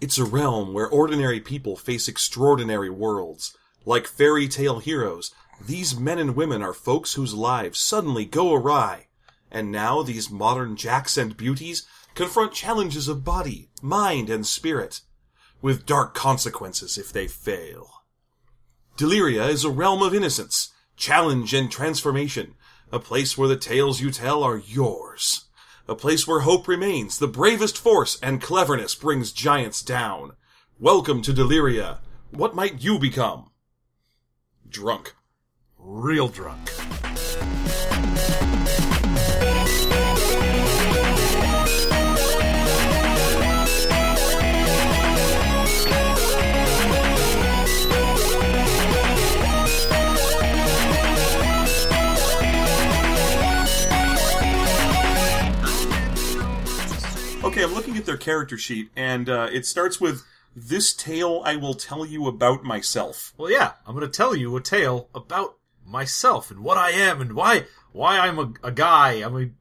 It's a realm where ordinary people face extraordinary worlds. Like fairy tale heroes, these men and women are folks whose lives suddenly go awry. And now these modern jacks and beauties confront challenges of body, mind, and spirit, with dark consequences if they fail. Deliria is a realm of innocence, challenge, and transformation, a place where the tales you tell are yours. A place where hope remains, the bravest force, and cleverness brings giants down. Welcome to Deliria. What might you become? Drunk. Real drunk. Okay, I'm looking at their character sheet, and it starts with, "This tale I will tell you about myself." Well, yeah, I'm going to tell you a tale about myself and what I am and why I'm a guy. I'm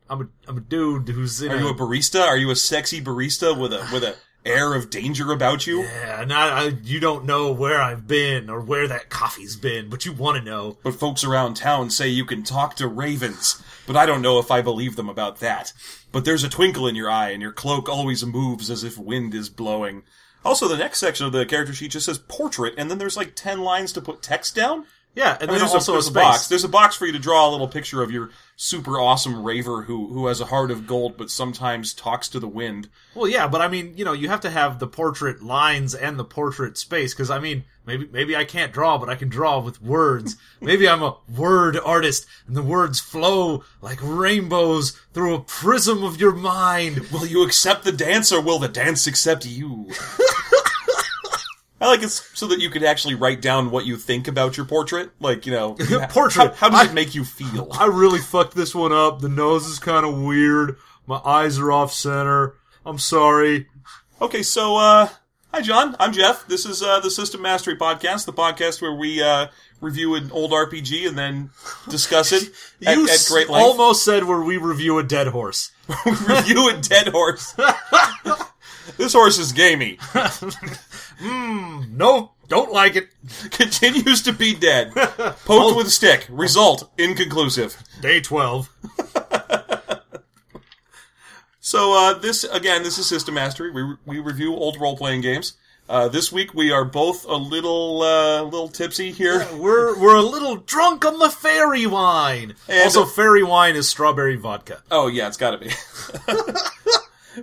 a dude who's in. Are you a barista? Are you a sexy barista with a air of danger about you? Yeah, you don't know where I've been or where that coffee's been, but you want to know. But folks around town say you can talk to ravens, but I don't know if I believe them about that. But there's a twinkle in your eye, and your cloak always moves as if wind is blowing. Also, the next section of the character sheet just says portrait, and then there's like 10 lines to put text down. Yeah, and then there's also a box. There's a box for you to draw a little picture of your super awesome raver who has a heart of gold but sometimes talks to the wind. Well, yeah, but I mean, you have to have the portrait lines and the portrait space, because I mean, maybe I can't draw, but I can draw with words. Maybe I'm a word artist, and the words flow like rainbows through a prism of your mind. Will you accept the dance, or will the dance accept you? I like it so that you could actually write down what you think about your portrait. Like, portrait. How does it make you feel? I really fucked this one up. The nose is kind of weird. My eyes are off center. I'm sorry. Okay, so, hi John. I'm Jeff. This is, the System Mastery Podcast, the podcast where we, review an old RPG and then discuss it at great length. Almost said where we review a dead horse. Review a dead horse. This horse is gamey. No, don't like it. Continues to be dead. Poked with a stick. Result, inconclusive. Day 12. So, this is System Mastery. We review old role-playing games. This week we are both a little tipsy here. Yeah, we're a little drunk on the fairy wine. And also, fairy wine is strawberry vodka. Oh, yeah, it's gotta be.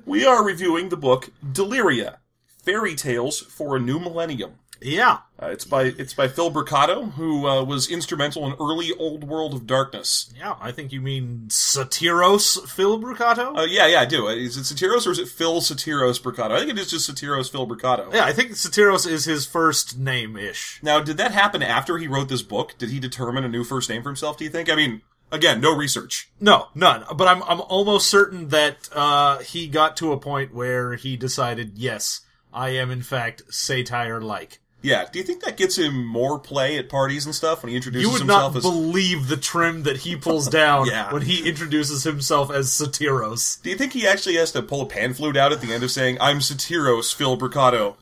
We are reviewing the book Deliria, Fairy Tales for a New Millennium. Yeah. It's by Phil Briccato, who was instrumental in early Old World of Darkness. Yeah, I think you mean Satyros Phil Briccato? Yeah, I do. Is it Satyros or is it Phil Satyros Briccato? I think it is just Satyros Phil Briccato. Yeah, I think Satyros is his first name-ish. Now, did that happen after he wrote this book? Did he determine a new first name for himself, do you think? I mean, again, no research. No, none. But I'm almost certain that he got to a point where he decided, yes, I am in fact satire-like. Yeah, do you think that gets him more play at parties and stuff when he introduces himself as... You would not believe the trim that he pulls down when he introduces himself as Satyros. Do you think he actually has to pull a pan flute out at the end of saying, "I'm Satyros Phil Briccato"?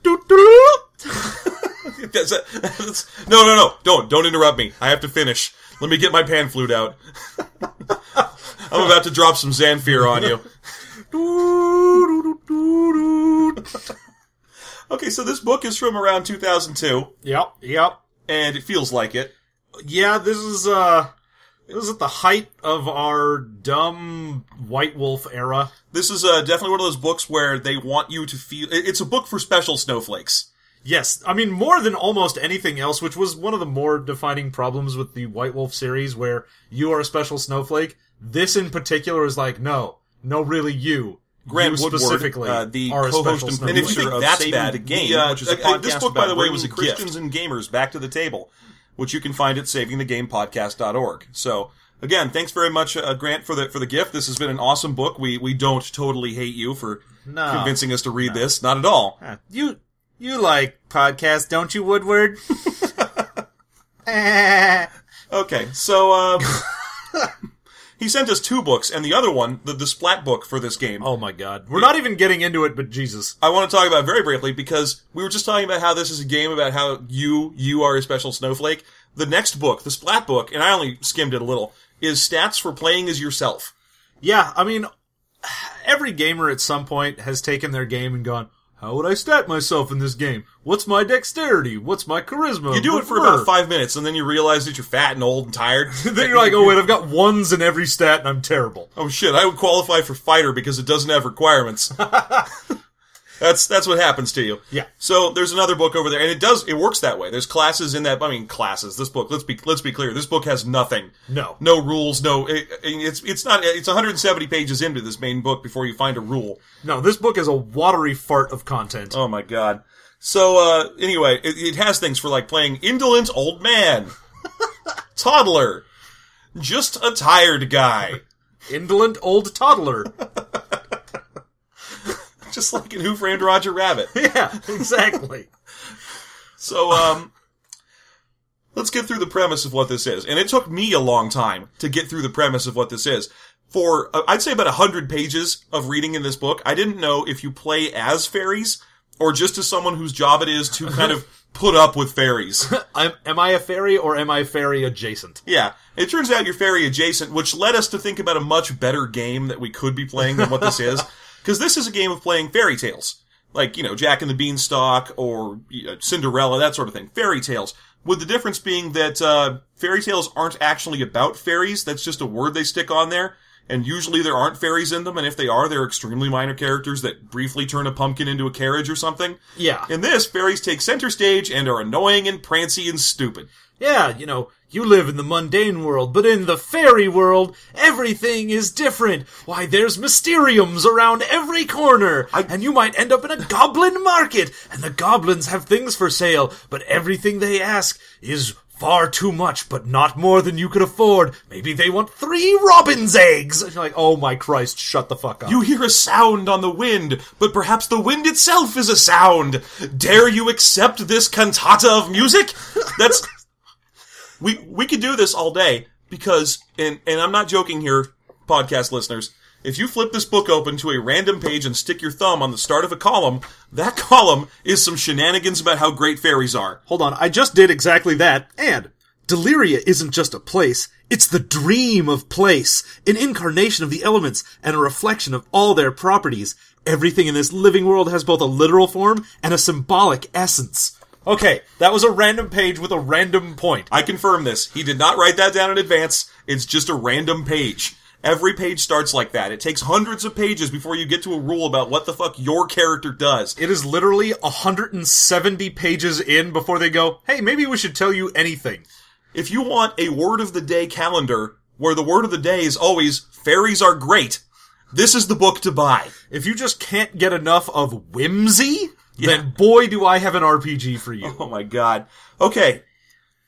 No, don't interrupt me. I have to finish. Let me get my pan flute out. I'm about to drop some Xanfir on you. Okay, so this book is from around 2002. Yep. And it feels like it. Yeah, this is at the height of our dumb White Wolf era. This is definitely one of those books where they want you to feel... It's a book for special snowflakes. Yes, I mean, more than almost anything else, which was one of the more defining problems with the White Wolf series, where you are a special snowflake. This in particular is like, no, really you. Grant you Woodward, specifically the co-host and producer of Saving the Game, which is a podcast this book, by the way, was a Christians and gamers back to the table, which you can find at savingthegamepodcast.org. So, again, thanks very much, Grant, for the gift. This has been an awesome book. We don't totally hate you for convincing us to read this. Not at all. You like podcasts, don't you, Woodward? Okay, so, He sent us 2 books, and the other one, the splat book for this game. Oh my god. We're not even getting into it, but Jesus. I want to talk about it very briefly, because we were just talking about how this is a game about how you are a special snowflake. The next book, the splat book, and I only skimmed it a little, is stats for playing as yourself. Yeah, I mean, every gamer at some point has taken their game and gone, how would I stat myself in this game? What's my dexterity? What's my charisma? You do it for about 5 minutes, and then you realize that you're fat and old and tired. Then you're like, oh wait, I've got 1s in every stat and I'm terrible. Oh shit, I would qualify for fighter because it doesn't have requirements. That's what happens to you. Yeah. So there's another book over there, and it works that way. There's classes in that. I mean, classes. This book. Let's be clear. This book has nothing. No rules. It's 170 pages into this main book before you find a rule. No, this book is a watery fart of content. Oh my god. So anyway, it has things for like playing indolent old man, toddler, just a tired guy, indolent old toddler. Just like in Who Framed Roger Rabbit. Yeah, exactly. So, let's get through the premise of what this is. And it took me a long time to get through the premise of what this is. For, I'd say about 100 pages of reading in this book, I didn't know if you play as fairies, or just as someone whose job it is to kind of put up with fairies. Am I a fairy, or am I fairy adjacent? Yeah. It turns out you're fairy adjacent, which led us to think about a much better game that we could be playing than what this is. Because this is a game of playing fairy tales. Like, Jack and the Beanstalk, or Cinderella, that sort of thing. Fairy tales. With the difference being that, fairy tales aren't actually about fairies. That's just a word they stick on there. And usually there aren't fairies in them, and if they are, they're extremely minor characters that briefly turn a pumpkin into a carriage or something. Yeah. In this, fairies take center stage and are annoying and prancy and stupid. Yeah, you live in the mundane world, but in the fairy world, everything is different. Why, there's mysteriums around every corner, and you might end up in a goblin market, and the goblins have things for sale, but everything they ask is far too much, but not more than you could afford. Maybe they want 3 robin's eggs. And you're like, oh my Christ, shut the fuck up. You hear a sound on the wind, but perhaps the wind itself is a sound. Dare you accept this cantata of music? That's... We could do this all day, because, and I'm not joking here, podcast listeners, if you flip this book open to a random page and stick your thumb on the start of a column, that column is some shenanigans about how great fairies are. Hold on, I just did exactly that, and Deliria isn't just a place, it's the dream of place, an incarnation of the elements, and a reflection of all their properties. Everything in this living world has both a literal form and a symbolic essence. Okay, that was a random page with a random point. I confirm this. He did not write that down in advance. It's just a random page. Every page starts like that. It takes hundreds of pages before you get to a rule about what the fuck your character does. It is literally 170 pages in before they go, hey, maybe we should tell you anything. If you want a word of the day calendar where the word of the day is always, fairies are great, this is the book to buy. If you just can't get enough of whimsy... Yeah. Then boy do I have an RPG for you. Oh my god. Okay.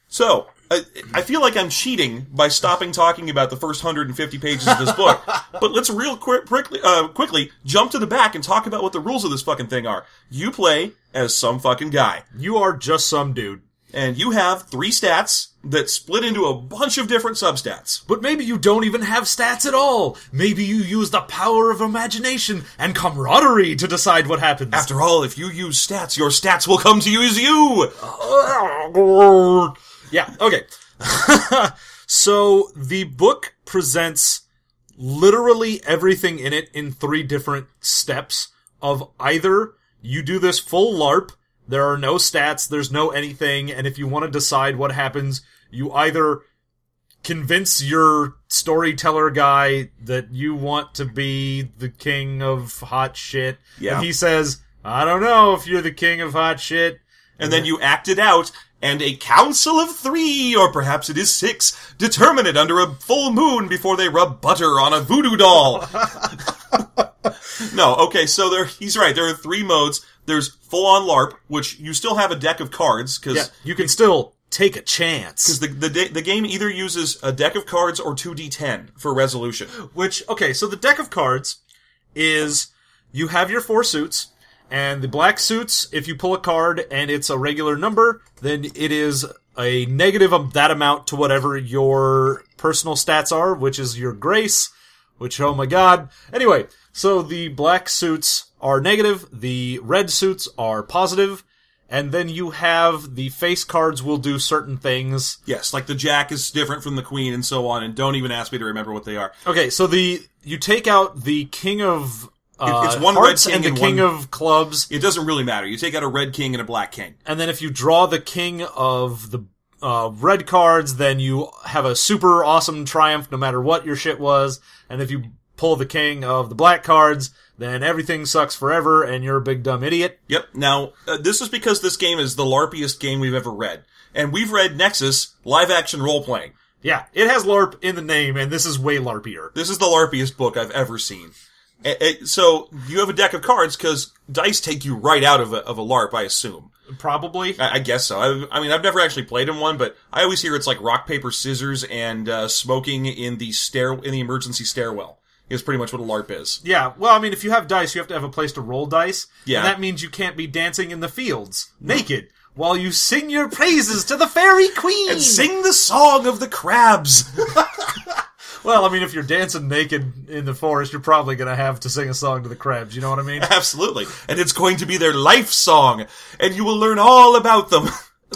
So, I feel like I'm cheating by stopping talking about the first 150 pages of this book. But let's quickly jump to the back and talk about what the rules of this fucking thing are. You play as some fucking guy. You are just some dude. And you have 3 stats that split into a bunch of different substats. But maybe you don't even have stats at all. Maybe you use the power of imagination and camaraderie to decide what happens. After all, if you use stats, your stats will come to use you! Yeah, okay. So, the book presents literally everything in it in 3 different steps of either you do this full LARP, there are no stats, there's no anything, and if you want to decide what happens, you either convince your storyteller guy that you want to be the king of hot shit, and he says, I don't know if you're the king of hot shit. And then you act it out, and a council of 3, or perhaps it is 6, determine it under a full moon before they rub butter on a voodoo doll. No, okay, so he's right, there are 3 modes. There's full-on LARP, which you still have a deck of cards, because... Yeah, you can still take a chance. Because the game either uses a deck of cards or 2d10 for resolution. Okay, so the deck of cards is, you have your 4 suits, and the black suits, if you pull a card and it's a regular number, then it is a negative of that amount to whatever your personal stats are, which is your grace, which, oh my god. Anyway, so the black suits are negative, the red suits are positive, and then you have the face cards will do certain things. Yes, like the jack is different from the queen and so on, and don't even ask me to remember what they are. Okay, so you take out the king of it's one hearts red king and the king of clubs. It doesn't really matter. You take out a red king and a black king. And then if you draw the king of the red cards, then you have a super awesome triumph no matter what your shit was. And if you pull the king of the black cards, then everything sucks forever and you're a big dumb idiot. Yep. Now, this is because this game is the LARPiest game we've ever read. And we've read Nexus live-action role-playing. Yeah, it has LARP in the name, and this is way LARPier. This is the LARPiest book I've ever seen. So, you have a deck of cards, because dice take you right out of a LARP, I assume. Probably. I guess so. I mean, I've never actually played in one, but I always hear it's like rock, paper, scissors, and smoking in the emergency stairwell. Is pretty much what a LARP is. Yeah, well, I mean, if you have dice, you have to have a place to roll dice. Yeah. And that means you can't be dancing in the fields, naked, while you sing your praises to the fairy queen! And sing the song of the crabs! Well, I mean, if you're dancing naked in the forest, you're probably gonna have to sing a song to the crabs, you know what I mean? Absolutely. And it's going to be their life song, and you will learn all about them.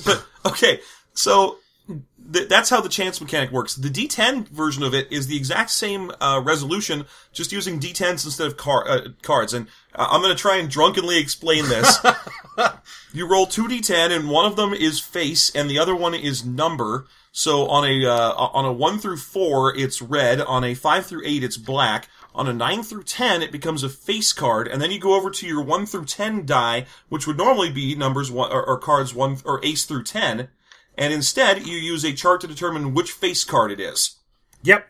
But, okay, so... that's how the chance mechanic works. The D10 version of it is the exact same resolution, just using D10s instead of cards. And I'm going to try and drunkenly explain this. You roll 2D10, and one of them is face, and the other one is number. So on a 1 through 4, it's red. On a 5 through 8, it's black. On a 9 through 10, it becomes a face card, and then you go over to your 1 through 10 die, which would normally be numbers or cards 1 or ace through 10. And instead, you use a chart to determine which face card it is. Yep.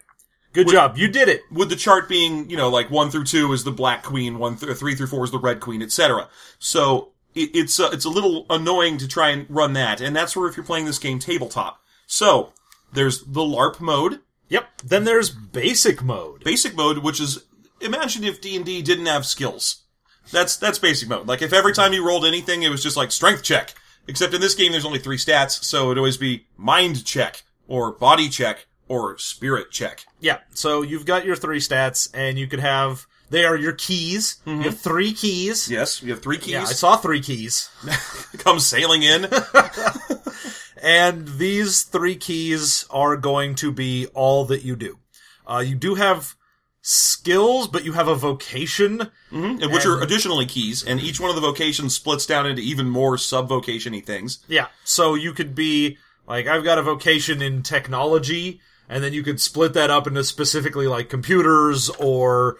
Good job. You did it. With the chart being, like 1 through 2 is the black queen, 3 through 4 is the red queen, etc. So, it's a little annoying to try and run that. And that's where if you're playing this game tabletop. So, there's the LARP mode. Yep. Then there's basic mode. Basic mode, which is, imagine if D&D didn't have skills. That's basic mode. Like, if every time you rolled anything, it was just like, strength check. Except in this game, there's only 3 stats, so it'd always be mind check, or body check, or spirit check. Yeah, so you've got your 3 stats, and you could have... They are your keys. Mm-hmm. You have 3 keys. Yes, we have 3 keys. Yeah, I saw 3 keys. Come sailing in. And these 3 keys are going to be all that you do. You do have skills, but you have a vocation. Mm-hmm. Which are additionally keys, and each one of the vocations splits down into even more sub-vocation-y things. Yeah, so you could be, like, I've got a vocation in technology, and then you could split that up into specifically, like, computers, or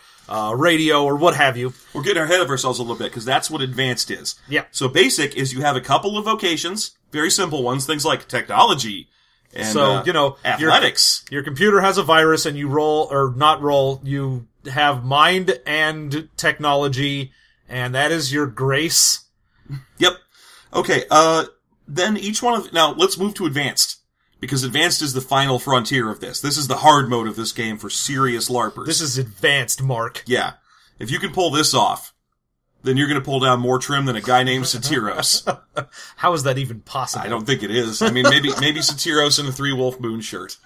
radio, or what have you. We're getting ahead of ourselves a little bit, because that's what advanced is. Yeah. So basic is you have a couple of vocations, very simple ones, things like technology, and, so, athletics. Your computer has a virus and you roll, or not roll, you have mind and technology, and that is your grace. Yep. Okay, then each one of... Now, let's move to advanced. Because advanced is the final frontier of this. This is the hard mode of this game for serious LARPers. This is advanced, Mark. Yeah. If you can pull this off, then you're going to pull down more trim than a guy named Satiros. How is that even possible? I don't think it is. I mean, maybe Satiros in a 3-wolf moon shirt.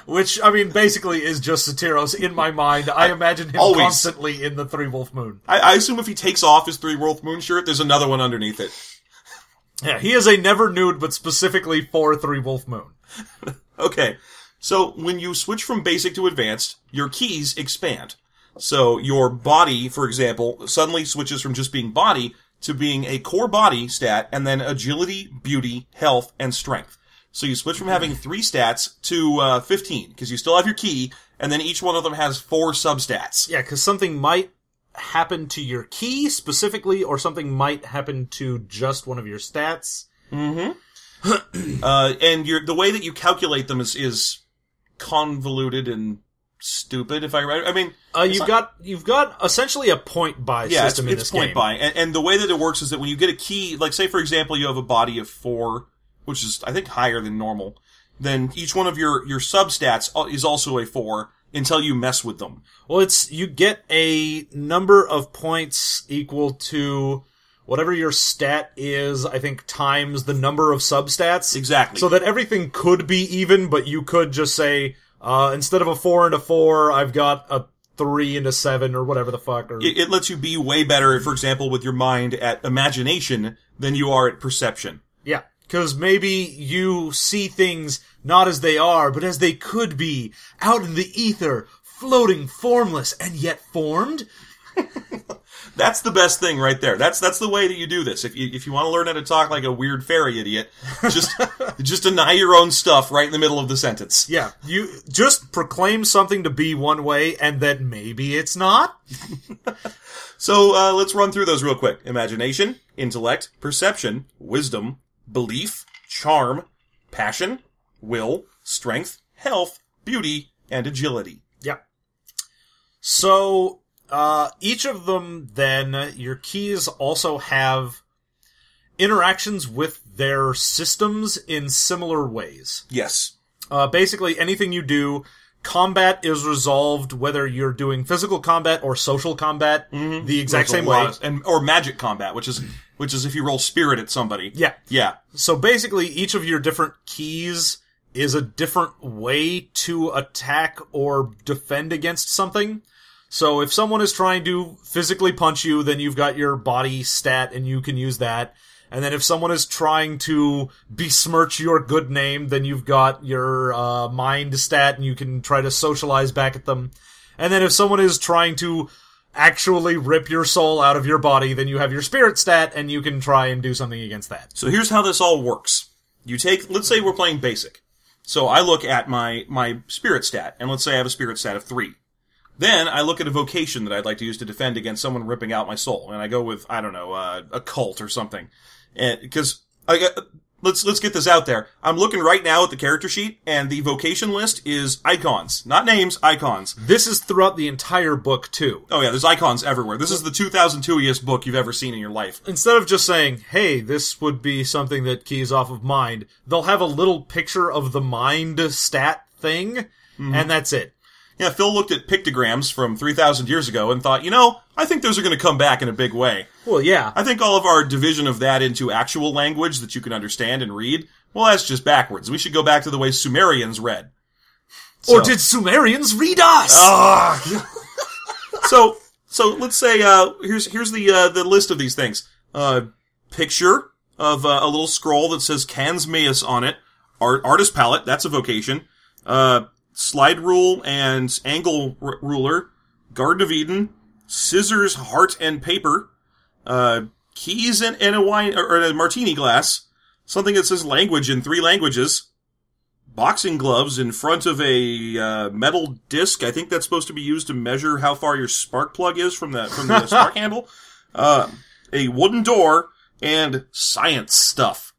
Which, I mean, basically is just Satiros in my mind. I imagine him constantly in the 3-wolf moon. I assume if he takes off his 3-wolf moon shirt, there's another one underneath it. Yeah, he is a never nude, but specifically for 3-wolf moon. Okay. So, when you switch from basic to advanced, your keys expand. So your body, for example, suddenly switches from just being body to being a core body stat, and then agility, beauty, health, and strength. So you switch from having 3 stats to 15, because you still have your key, and then each one of them has 4 substats. Yeah, because something might happen to your key specifically, or something might happen to just one of your stats. Mm-hmm. And the way that you calculate them is convoluted and stupid, if I mean, you've got essentially a point buy system in this game. It's point buy, and the way that it works is that when you get a key, like say for example you have a body of 4, which is I think higher than normal, then each one of your substats is also a 4 until you mess with them. Well, you get a number of points equal to whatever your stat is, I think, times the number of substats. Exactly. So that everything could be even, but you could just say, instead of a 4 and a 4, I've got a 3 and a 7 or whatever the fuck. Or... It lets you be way better, for example, with your mind at imagination than you are at perception. Yeah. Because maybe you see things not as they are, but as they could be, out in the ether, floating formless and yet formed. That's the best thing right there. That's the way that you do this. If you want to learn how to talk like a weird fairy idiot, just deny your own stuff right in the middle of the sentence. Yeah, you just proclaim something to be one way, and then maybe it's not. So let's run through those real quick. Imagination, intellect, perception, wisdom, belief, charm, passion, will, strength, health, beauty, and agility. Yeah. So, each of them, then, your keys also have interactions with their systems in similar ways. Yes. Basically, anything you do, combat is resolved whether you're doing physical combat or social combat the exact same way. Or magic combat, which is if you roll spirit at somebody. Yeah. Yeah. So basically, each of your different keys is a different way to attack or defend against something. So if someone is trying to physically punch you, then you've got your body stat and you can use that. And then if someone is trying to besmirch your good name, then you've got your mind stat and you can try to socialize back at them. And then if someone is trying to actually rip your soul out of your body, then you have your spirit stat and you can try and do something against that. So here's how this all works. You take, let's say we're playing basic. So I look at my spirit stat, and let's say I have a spirit stat of 3. Then I look at a vocation that I'd like to use to defend against someone ripping out my soul, and I go with, I don't know, a cult or something. Because let's get this out there. I'm looking right now at the character sheet, and the vocation list is icons, not names, icons. This is throughout the entire book too. Oh yeah, there's icons everywhere. This is the 2002-iest book you've ever seen in your life. Instead of just saying, hey, this would be something that keys off of mind, they'll have a little picture of the mind stat thing, and that's it. Yeah, Phil looked at pictograms from 3,000 years ago and thought, I think those are going to come back in a big way. Well, yeah. I think all of our division of that into actual language that you can understand and read, well, that's just backwards. We should go back to the way Sumerians read. Or did Sumerians read us? So let's say, here's the list of these things. Picture of a little scroll that says Cans Maeus on it. Artist palette, that's a vocation. Slide rule and angle ruler, Garden of Eden, scissors, heart, and paper, keys and a wine or a martini glass, something that says language in 3 languages, boxing gloves in front of a metal disc. I think that's supposed to be used to measure how far your spark plug is from the spark handle. A wooden door and science stuff.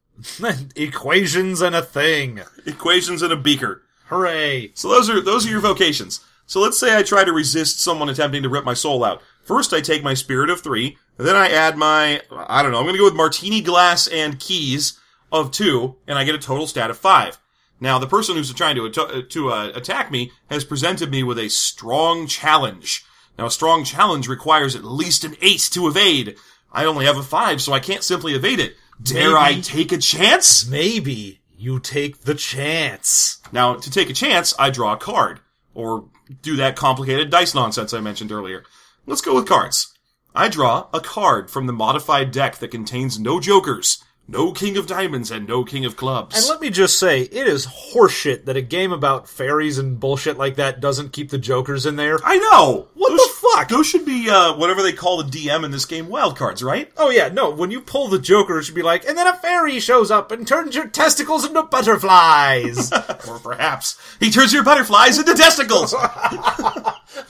Equations and a thing. Equations and a beaker. Hooray. So those are your vocations. So let's say I try to resist someone attempting to rip my soul out. First I take my spirit of 3, and then I add my, I'm going to go with martini glass and keys of 2, and I get a total stat of 5. Now the person who's trying to attack me has presented me with a strong challenge. Now a strong challenge requires at least an 8 to evade. I only have a 5, so I can't simply evade it. Dare I take a chance? Maybe. You take the chance. Now, to take a chance, I draw a card. Or do that complicated dice nonsense I mentioned earlier. Let's go with cards. I draw a card from the modified deck that contains no jokers, no king of diamonds, and no king of clubs. And let me just say, it is horseshit that a game about fairies and bullshit like that doesn't keep the jokers in there. I know! What the fuck? Those should be, whatever they call the DM in this game, wildcards, right? Oh yeah, no, when you pull the joker, it should be like, and then a fairy shows up and turns your testicles into butterflies. Or perhaps, he turns your butterflies into testicles!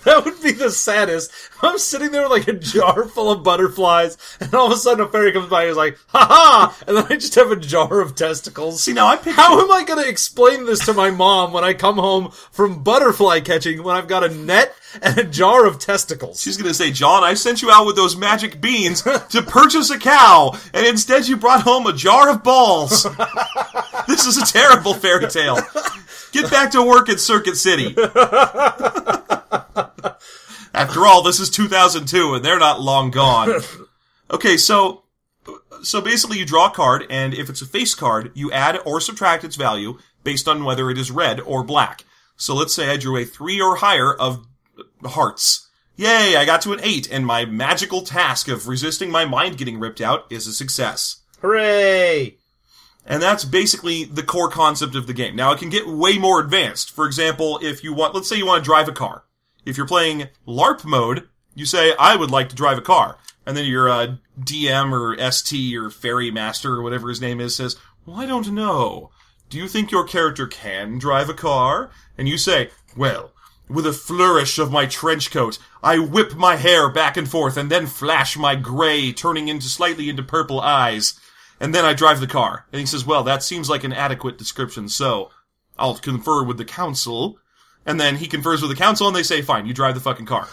That would be the saddest. I'm sitting there with like a jar full of butterflies, and all of a sudden a fairy comes by and is like, ha-ha! And then I just have a jar of testicles. See, now I picture... How am I going to explain this to my mom when I come home from butterfly catching when I've got a net and a jar of testicles? She's going to say, John, I sent you out with those magic beans to purchase a cow, and instead you brought home a jar of balls. This is a terrible fairy tale. Get back to work at Circuit City. After all, this is 2002, and they're not long gone. Okay, so So basically you draw a card, and if it's a face card, you add or subtract its value based on whether it is red or black. So let's say I drew a 3 or higher of hearts. Yay, I got to an 8, and my magical task of resisting my mind getting ripped out is a success. Hooray! And that's basically the core concept of the game. Now, it can get way more advanced. For example, if you want, let's say you want to drive a car. If you're playing LARP mode, you say, I would like to drive a car. And then your DM or ST or Ferry Master or whatever his name is says, well, I don't know. Do you think your character can drive a car? And you say, well, with a flourish of my trench coat, I whip my hair back and forth and then flash my gray, turning slightly into purple eyes. And then I drive the car. And he says, well, that seems like an adequate description, so I'll confer with the council. And then he confers with the council and they say, fine, you drive the fucking car.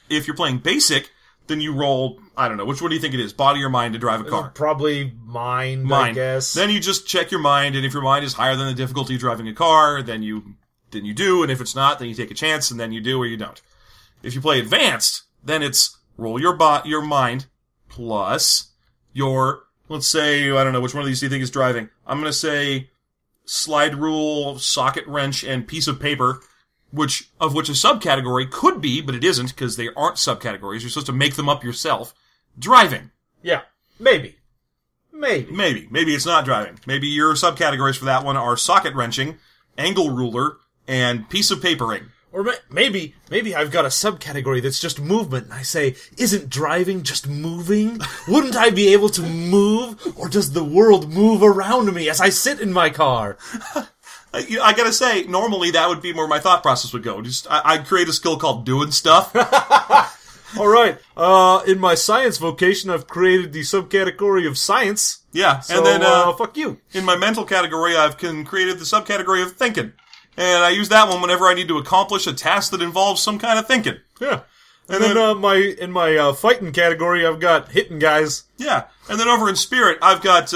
If you're playing basic, then you roll, I don't know, which one do you think it is? Body or mind to drive a car? Probably mind, I guess. Then you just check your mind, and if your mind is higher than the difficulty of driving a car, then you do, and if it's not, then you take a chance, and then you do or you don't. If you play advanced, then it's roll your mind plus your, let's say, I don't know, which one of these do you think is driving? I'm going to say slide rule, socket wrench, and piece of paper, which a subcategory could be, but it isn't, because they aren't subcategories. You're supposed to make them up yourself. Driving. Yeah. Maybe it's not driving. Maybe your subcategories for that one are socket wrenching, angle ruler, and piece of papering. Or maybe I've got a subcategory that's just movement, and I say, isn't driving just moving? Wouldn't I be able to move? Or does the world move around me as I sit in my car? I gotta say, normally that would be where my thought process would go. I'd create a skill called doing stuff. Alright, in my science vocation, I've created the subcategory of science. Yeah, so, and then, fuck you. In my mental category, I've created the subcategory of thinking. And I use that one whenever I need to accomplish a task that involves some kind of thinking. Yeah. And then in my fighting category, I've got hitting guys. Yeah. And then over in spirit, I've got,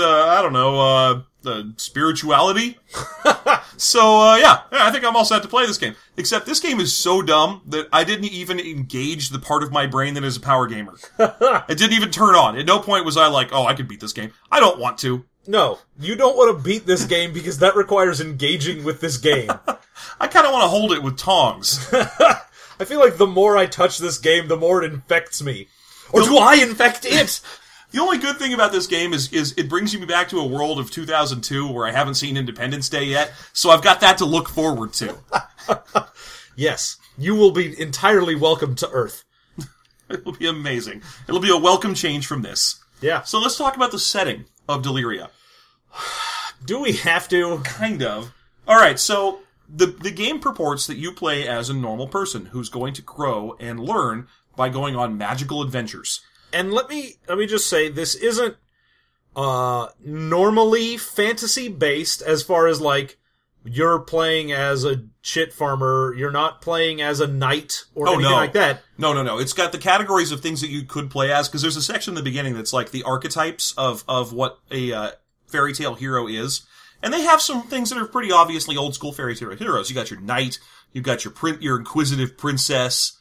spirituality. So, yeah, I think I'm all set to play this game. Except this game is so dumb that I didn't even engage the part of my brain that is a power gamer. It didn't even turn on. At no point was I like, oh, I could beat this game. I don't want to. No, you don't want to beat this game because that requires engaging with this game. I kind of want to hold it with tongs. I feel like the more I touch this game, the more it infects me. Or do I infect it? The only good thing about this game is it brings me back to a world of 2002 where I haven't seen Independence Day yet, so I've got that to look forward to. Yes, you will be entirely welcome to Earth. It will be amazing. It'll be a welcome change from this. Yeah. So let's talk about the setting of Deliria. Do we have to? Kind of. Alright, so the game purports that you play as a normal person who's going to grow and learn by going on magical adventures. And let me just say, this isn't normally fantasy-based as far as, like, you're playing as a shit farmer, you're not playing as a knight or anything like that. No. It's got the categories of things that you could play as, because there's a section in the beginning that's like the archetypes of what a fairy tale hero is. And they have some things that are pretty obviously old school fairy tale heroes. You got your knight, you've got your inquisitive princess.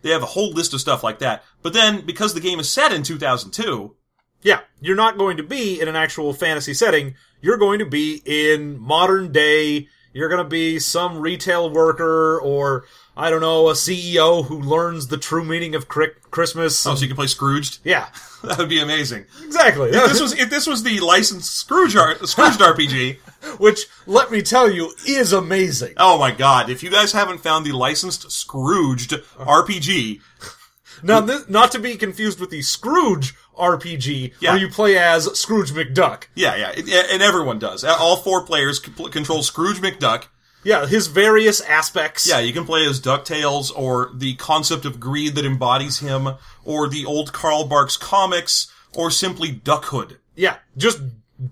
They have a whole list of stuff like that. But then, because the game is set in 2002... Yeah, you're not going to be in an actual fantasy setting. You're going to be in modern day. You're going to be some retail worker or, I don't know, a CEO who learns the true meaning of Christmas. Oh, so you can play Scrooged? Yeah. That would be amazing. Exactly. If this was the licensed Scrooged RPG... Which, let me tell you, is amazing. Oh my god, if you guys haven't found the licensed Scrooged RPG... Now, not to be confused with the Scrooge RPG, where you play as Scrooge McDuck. Yeah, and everyone does. All 4 players control Scrooge McDuck. Yeah, his various aspects. Yeah, you can play as DuckTales, or the concept of greed that embodies him, or the old Karl Barks comics, or simply Duckhood. Yeah, just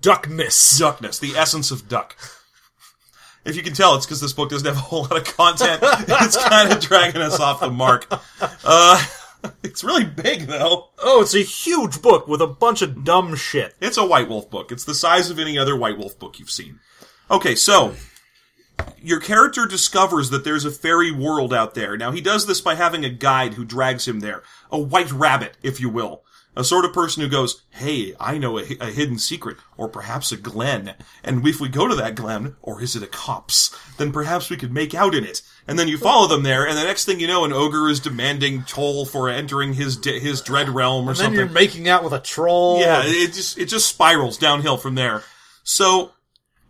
duckness. Duckness, the essence of duck. If you can tell, it's because this book doesn't have a whole lot of content. It's kind of dragging us off the mark. It's really big, though. Oh, it's a huge book with a bunch of dumb shit. It's a White Wolf book. It's the size of any other White Wolf book you've seen. Okay, so your character discovers that there's a fairy world out there. Now, he does this by having a guide who drags him there. A white rabbit, if you will. A sort of person who goes, hey, I know a hidden secret, or perhaps a glen, and if we go to that glen, or is it a copse, then perhaps we could make out in it. And then you follow them there, and the next thing you know, an ogre is demanding toll for entering his dread realm or something. And then you're making out with a troll. Yeah, it just spirals downhill from there. So,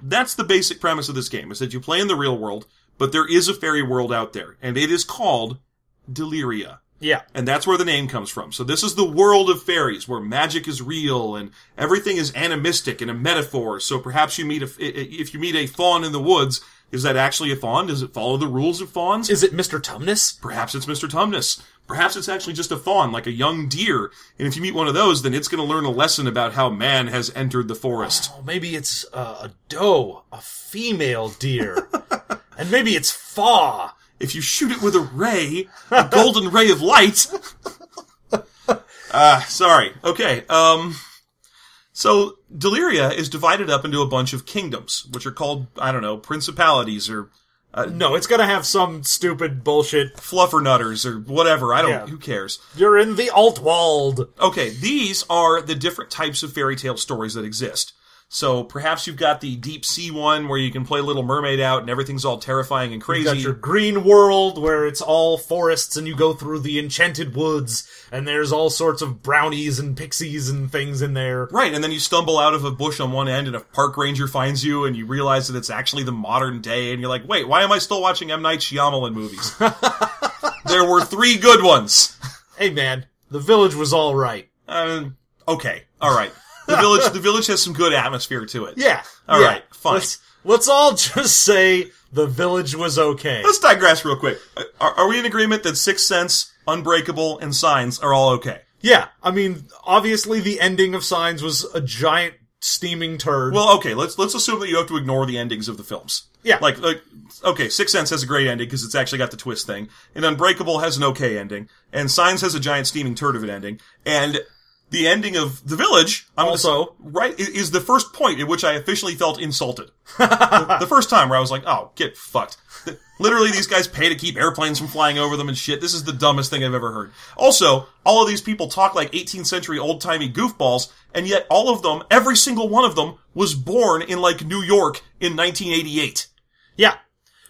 that's the basic premise of this game, is that you play in the real world, but there is a fairy world out there, and it is called Deliria. Yeah. And that's where the name comes from. So this is the world of fairies, where magic is real, and everything is animistic and a metaphor. So perhaps if you meet a fawn in the woods, is that actually a fawn? Does it follow the rules of fawns? Is it Mr. Tumnus? Perhaps it's Mr. Tumnus. Perhaps it's actually just a fawn, like a young deer. And if you meet one of those, then it's going to learn a lesson about how man has entered the forest. Oh, maybe it's a doe, a female deer. And maybe it's faw. If you shoot it with a golden ray of light. Sorry. Okay. So Deliria is divided up into a bunch of kingdoms, which are called, I don't know, principalities or... no, it's gonna have some stupid bullshit. Fluffernutters or whatever. Who cares? You're in the Altwald. Okay, these are the different types of fairy tale stories that exist. So perhaps you've got the deep sea one where you can play Little Mermaid out and everything's all terrifying and crazy. You've got your green world where it's all forests and you go through the enchanted woods and there's all sorts of brownies and pixies and things in there. Right, and then you stumble out of a bush on one end and a park ranger finds you and you realize that it's actually the modern day and you're like, wait, why am I still watching M. Night Shyamalan movies? There were 3 good ones. Hey man, the village was alright. Okay, alright. The village has some good atmosphere to it. Yeah. Alright, fine. Let's all just say the village was okay. Let's digress real quick. Are we in agreement that Sixth Sense, Unbreakable, and Signs are all okay? Yeah. I mean, obviously the ending of Signs was a giant steaming turd. Well, okay, let's assume that you have to ignore the endings of the films. Yeah. Like, okay, Sixth Sense has a great ending because it's actually got the twist thing. And Unbreakable has an okay ending. And Signs has a giant steaming turd of an ending. And... the ending of The Village, is the first point at which I officially felt insulted. the first time where I was like, oh, get fucked. Literally, these guys pay to keep airplanes from flying over them and shit. This is the dumbest thing I've ever heard. Also, all of these people talk like 18th century old-timey goofballs, and yet all of them, every single one of them, was born in, like, New York in 1988. Yeah.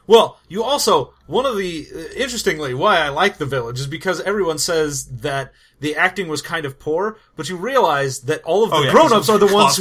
Well, you also, one of the, interestingly, why I like The Village is because everyone says that the acting was kind of poor, but you realize that all of the grown-ups are the ones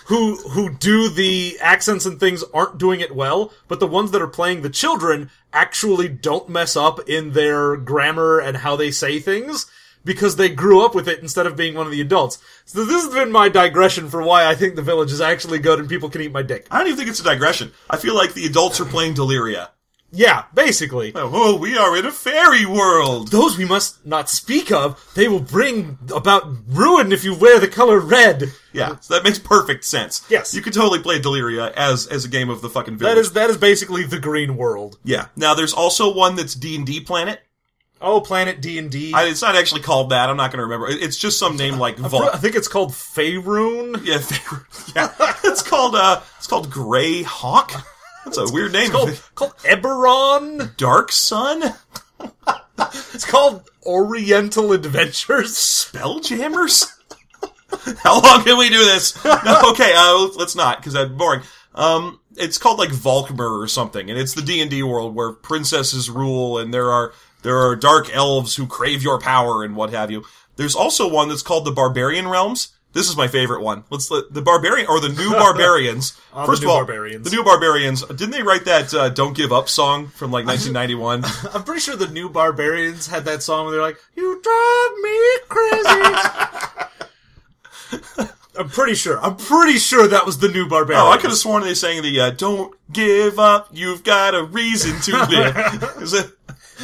who do the accents and things aren't doing it well, but the ones that are playing the children actually don't mess up in their grammar and how they say things, because they grew up with it instead of being one of the adults. So this has been my digression for why I think The Village is actually good and people can eat my dick. I don't even think it's a digression. I feel like the adults are playing Deliria. Yeah, basically. Oh, we are in a fairy world. Those we must not speak of. They will bring about ruin if you wear the color red. Yeah, so that makes perfect sense. Yes. You could totally play Deliria as a game of the fucking village. That is basically the green world. Yeah. Now, there's also one that's D&D Planet. Oh, Planet D&D. It's not actually called that. I'm not going to remember. It's just some name like Vault. I think it's called Faerun. Yeah, Faerun. Yeah. It's called Grey Hawk. That's a weird name. It's called Eberron. Dark Sun? It's called Oriental Adventures. Spelljammers? How long can we do this? No, okay, let's not, because that's boring. It's called like Volkmer or something, and it's the D&D world where princesses rule, and there are dark elves who crave your power and what have you. There's also one that's called the Barbarian Realms. This is my favorite one. The Barbarian, or the New Barbarians. First of all, the New Barbarians, didn't they write that Don't Give Up song from like 1991? I'm pretty sure the New Barbarians had that song where they're like, you drive me crazy. I'm pretty sure that was the New Barbarians. Oh, I could have sworn they sang the Don't Give Up, You've Got a Reason to Live. Is it?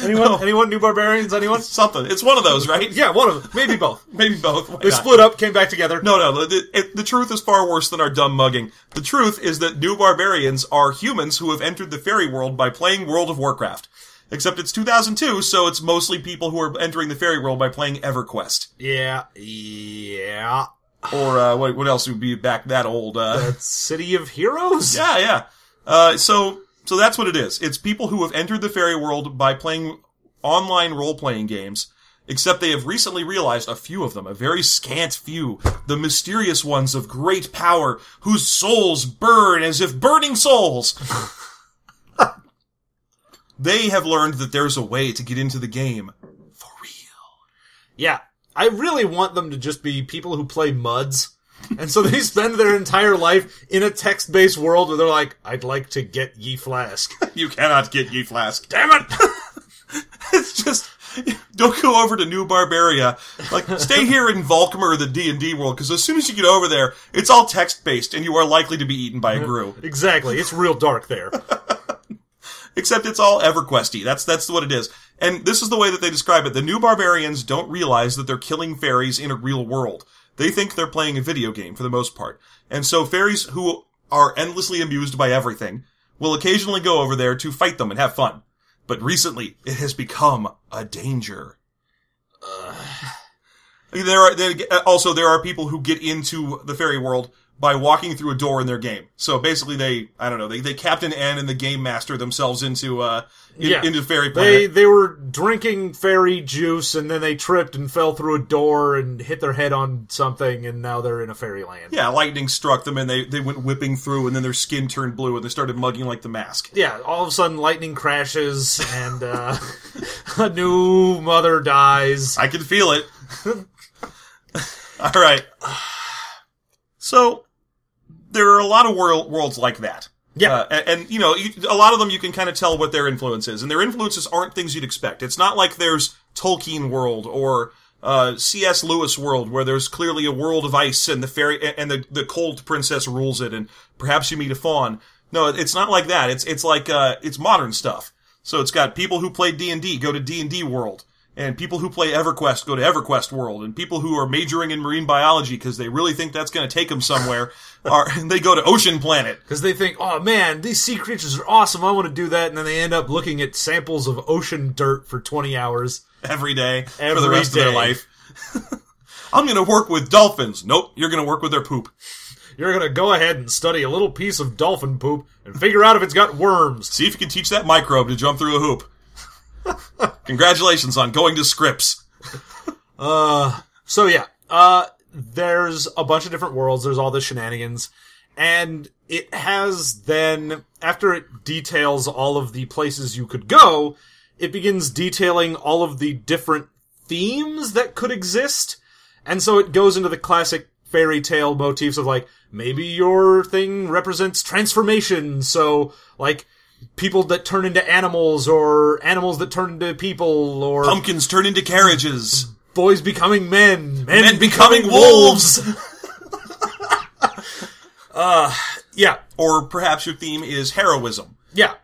Anyone? New Barbarians? Anyone? Something. It's one of those, right? Yeah, one of them. Maybe both. Maybe both. They split up, came back together. No. The truth is far worse than our dumb mugging. The truth is that New Barbarians are humans who have entered the fairy world by playing World of Warcraft. Except it's 2002, so it's mostly people who are entering the fairy world by playing EverQuest. Yeah. Or, what else would be back that old, City of Heroes? Yeah. So that's what it is. It's people who have entered the fairy world by playing online role-playing games, Except they have recently realized a few of them, a very scant few, the mysterious ones of great power, whose souls burn as if burning souls. They have learned that there's a way to get into the game for real. Yeah. I really want them to just be people who play MUDs. And so they spend their entire life in a text-based world where they're like, I'd like to get ye flask. You cannot get ye flask. Damn it! It's just, don't go over to New Barbaria. Like, stay here in Volkmer, the D&D world, because as soon as you get over there, it's all text-based, and you are likely to be eaten by a grue. Exactly. It's real dark there. Except it's all EverQuest-y. That's what it is. And this is the way that they describe it. The New Barbarians don't realize that they're killing fairies in a real world. They think they're playing a video game, for the most part. And so fairies who are endlessly amused by everything will occasionally go over there to fight them and have fun. But recently, it has become a danger. There are people who get into the fairy world by walking through a door in their game. So basically they Captain N and the Game Master themselves into Fairy Planet. They were drinking fairy juice and then they tripped and fell through a door and hit their head on something and now they're in a fairyland. Yeah, lightning struck them and they went whipping through and then their skin turned blue and they started mugging like the Mask. Yeah, all of a sudden lightning crashes and a new mother dies. I can feel it. Alright. So, there are a lot of worlds like that. Yeah. And a lot of them you can kind of tell what their influence is. And their influences aren't things you'd expect. It's not like there's Tolkien world or C.S. Lewis world where there's clearly a world of ice and the fairy and the cold princess rules it and perhaps you meet a faun. No, it's not like that. It's like it's modern stuff. So it's got people who play D&D go to D&D world. And people who play EverQuest go to EverQuest world. And people who are majoring in marine biology because they really think that's going to take them somewhere, they go to Ocean Planet. Because they think, oh man, these sea creatures are awesome, I want to do that. And then they end up looking at samples of ocean dirt for 20 hours. Every day. For the rest of their life. I'm going to work with dolphins. Nope, you're going to work with their poop. You're going to go ahead and study a little piece of dolphin poop and figure out if it's got worms. See if you can teach that microbe to jump through a hoop. Congratulations on going to Scripps. So yeah, there's a bunch of different worlds, there's all the shenanigans, and it has then, after it details all of the places you could go, it begins detailing all of the different themes that could exist, and so it goes into the classic fairy tale motifs of like, maybe your thing represents transformation, so like, people that turn into animals, or animals that turn into people, or pumpkins turn into carriages. Boys becoming men. Men becoming wolves. Yeah. Or perhaps your theme is heroism. Yeah.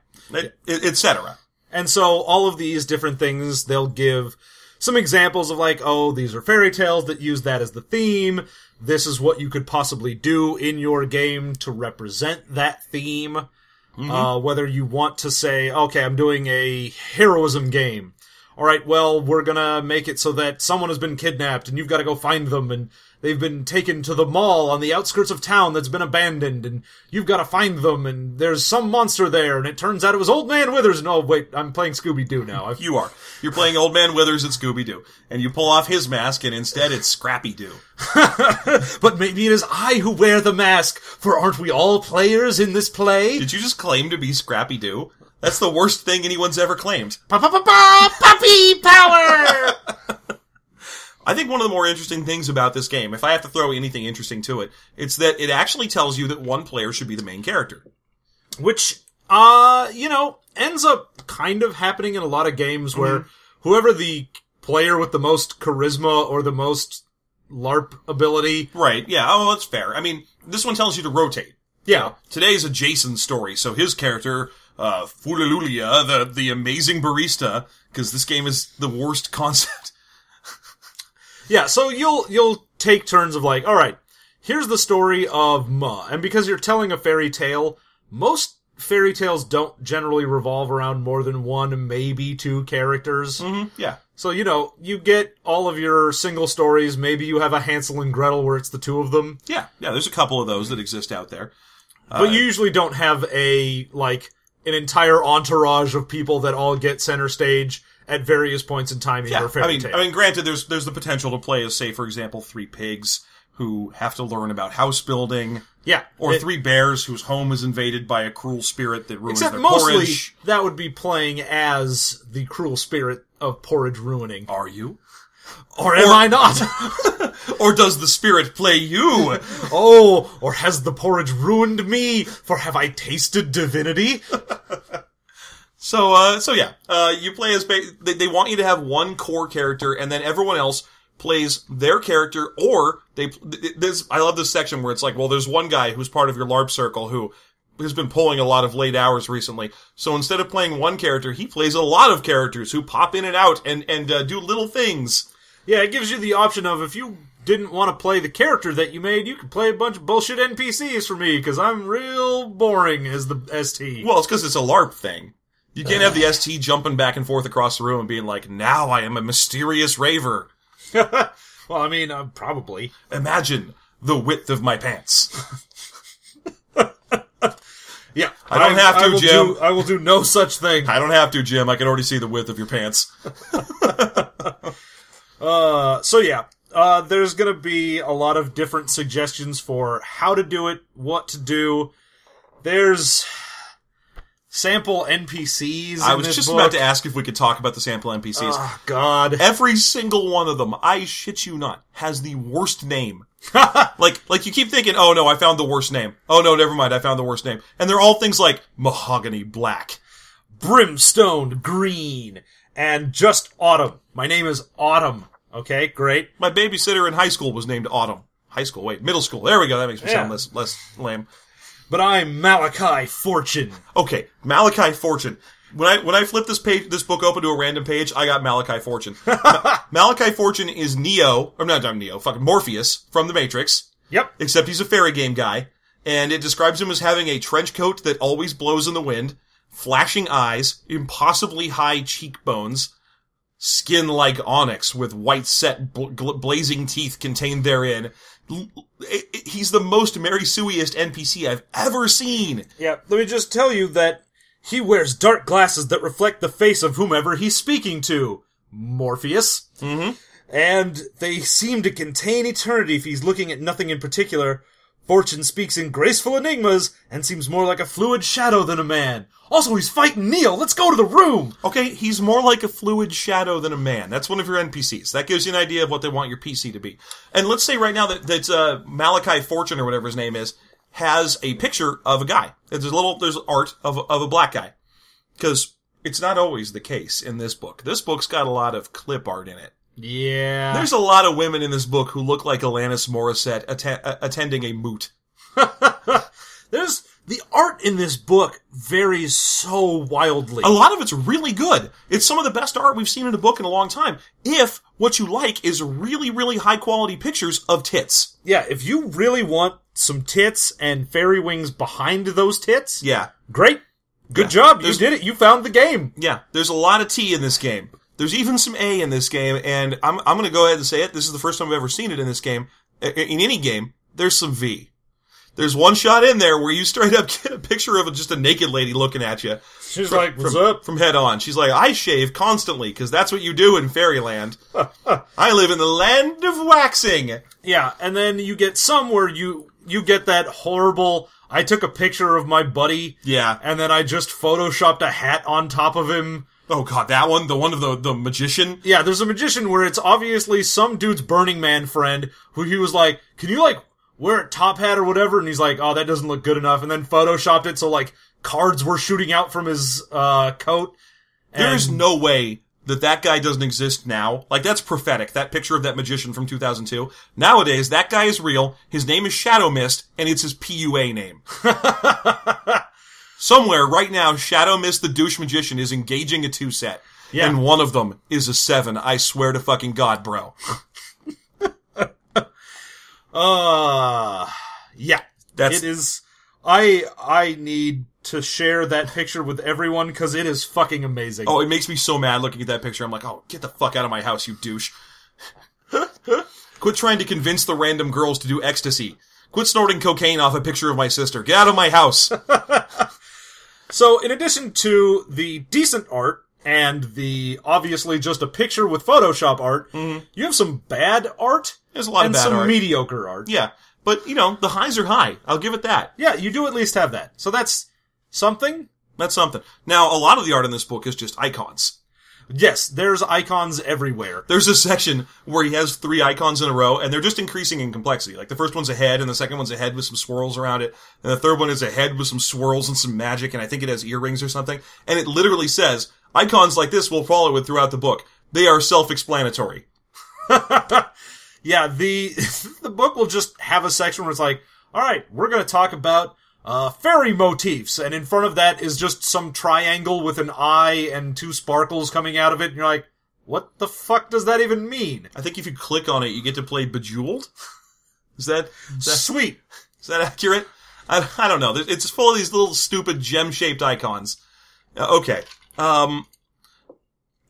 Etc. And so all of these different things, they'll give some examples of like, oh, these are fairy tales that use that as the theme. This is what you could possibly do in your game to represent that theme. Mm-hmm. Whether you want to say, okay, I'm doing a heroism game. Alright, well, we're gonna make it so that someone has been kidnapped and you've gotta go find them and they've been taken to the mall on the outskirts of town that's been abandoned and you've gotta find them and there's some monster there and it turns out it was Old Man Withers. No, wait, I'm playing Scooby-Doo now. You are. You're playing Old Man Withers and Scooby-Doo. And you pull off his mask and instead it's Scrappy-Doo. But maybe it is I who wear the mask, for aren't we all players in this play? Did you just claim to be Scrappy-Doo? That's the worst thing anyone's ever claimed. Puppy power! I think one of the more interesting things about this game, if I have to throw anything interesting to it, it's that it actually tells you that one player should be the main character. Which, ends up kind of happening in a lot of games where whoever the player with the most charisma or the most LARP ability... Right, yeah, oh, that's fair. I mean, this one tells you to rotate. Yeah. Today's a Jason story, so his character... Fulalulia, the amazing barista, because this game is the worst concept. Yeah, so you'll take turns of like, alright, here's the story of Ma, and because you're telling a fairy tale, most fairy tales don't generally revolve around more than one, maybe two characters. Mm-hmm, yeah. So, you get all of your single stories, maybe you have a Hansel and Gretel where it's the two of them. Yeah, there's a couple of those that exist out there. But you usually don't have an entire entourage of people that all get center stage, at various points in time in your fairy tale. I mean, granted, there's the potential to play as, say, for example, 3 pigs who have to learn about house building. Yeah. Or 3 bears whose home is invaded by a cruel spirit that ruins their mostly, porridge. That would be playing as the cruel spirit of porridge ruining. Are you? Or am I not? Or does the spirit play you? Oh, or has the porridge ruined me? For have I tasted divinity? So yeah. You play as... They want you to have one core character, and then everyone else plays their character, or I love this section where it's like, well, there's one guy who's part of your LARP circle who has been pulling a lot of late hours recently. So instead of playing one character, he plays a lot of characters who pop in and out and do little things. Yeah, it gives you the option of, if you didn't want to play the character that you made, you could play a bunch of bullshit NPCs for me, because I'm real boring as the ST. Well, it's because it's a LARP thing. You can't have the ST jumping back and forth across the room and being like, now I am a mysterious raver. Well, I mean, probably. Imagine the width of my pants. Yeah. I don't have to, Jim. I will do no such thing. I don't have to, Jim. I can already see the width of your pants. So yeah. There's gonna be a lot of different suggestions for how to do it, what to do. There's sample NPCs I was just about to ask if we could talk about the sample NPCs. Oh, God. Every single one of them, I shit you not, has the worst name. like you keep thinking, oh no, I found the worst name. Oh no, never mind, I found the worst name. And they're all things like Mahogany Black, Brimstone Green, and just Autumn. My name is Autumn. Okay, great. My babysitter in high school was named Autumn. Middle school. There we go, that makes me sound less lame. But I'm Malachi Fortune. Okay, Malachi Fortune. When I flip this book open to a random page, I got Malachi Fortune. Malachi Fortune is fucking Morpheus from The Matrix. Yep. Except he's a fairy game guy. And it describes him as having a trench coat that always blows in the wind, flashing eyes, impossibly high cheekbones, skin like onyx with white set blazing teeth contained therein. He's the most Mary Sue-iest NPC I've ever seen. Yeah, let me just tell you that he wears dark glasses that reflect the face of whomever he's speaking to. Morpheus. Mm-hmm. And they seem to contain eternity if he's looking at nothing in particular. Fortune speaks in graceful enigmas and seems more like a fluid shadow than a man. Also, he's fighting Neo. Let's go to the room. Okay, he's more like a fluid shadow than a man. That's one of your NPCs. That gives you an idea of what they want your PC to be. And let's say right now that Malachi Fortune, or whatever his name is, has a picture of a guy. There's art of a black guy. Because it's not always the case in this book. This book's got a lot of clip art in it. Yeah. There's a lot of women in this book who look like Alanis Morissette attending a moot. The art in this book varies so wildly. A lot of it's really good. It's some of the best art we've seen in a book in a long time. If what you like is really, really high quality pictures of tits. Yeah, if you really want some tits and fairy wings behind those tits. Yeah. Great. Good job. You did it. You found the game. Yeah. There's a lot of T in this game. There's even some A in this game, and I'm going to go ahead and say it. This is the first time I've ever seen it in this game. In any game, there's some V. There's one shot in there where you straight up get a picture of just a naked lady looking at you. She's like, what's up? From head on. She's like, I shave constantly, because that's what you do in fairyland. I live in the land of waxing. Yeah, and then you get some where you get that horrible, I took a picture of my buddy. Yeah. And then I just photoshopped a hat on top of him. Oh god, that one? The one of the magician? Yeah, there's a magician where it's obviously some dude's Burning Man friend who he was like, can you wear a top hat or whatever? And he's like, oh, that doesn't look good enough. And then photoshopped it so cards were shooting out from his coat. There's no way that guy doesn't exist now. That's prophetic. That picture of that magician from 2002. Nowadays, that guy is real. His name is Shadow Mist, and it's his PUA name. Somewhere right now, Shadow Mist the douche magician is engaging a 2-set. Yeah. And one of them is a 7. I swear to fucking God, bro. Yeah. It is. I need to share that picture with everyone because it is fucking amazing. Oh, it makes me so mad looking at that picture. I'm like, oh, get the fuck out of my house, you douche. Quit trying to convince the random girls to do ecstasy. Quit snorting cocaine off a picture of my sister. Get out of my house. So, in addition to the decent art, and the obviously just a picture with Photoshop art, you have some bad art. There's a lot of bad art. And some mediocre art. Yeah. But, the highs are high. I'll give it that. Yeah, you do at least have that. So that's something. That's something. Now, a lot of the art in this book is just icons. Yes, there's icons everywhere. There's a section where he has 3 icons in a row, and they're just increasing in complexity. Like, the first one's a head, and the second one's a head with some swirls around it, and the third one is a head with some swirls and some magic, and I think it has earrings or something. And it literally says, icons like this will follow it throughout the book. They are self-explanatory. Yeah, the book will just have a section where it's like, alright, we're gonna talk about fairy motifs, and in front of that is just some triangle with an eye and 2 sparkles coming out of it, and you're like, what the fuck does that even mean? I think if you click on it, you get to play Bejeweled. Is that sweet? Is that accurate? I don't know. It's full of these little stupid gem-shaped icons. Okay.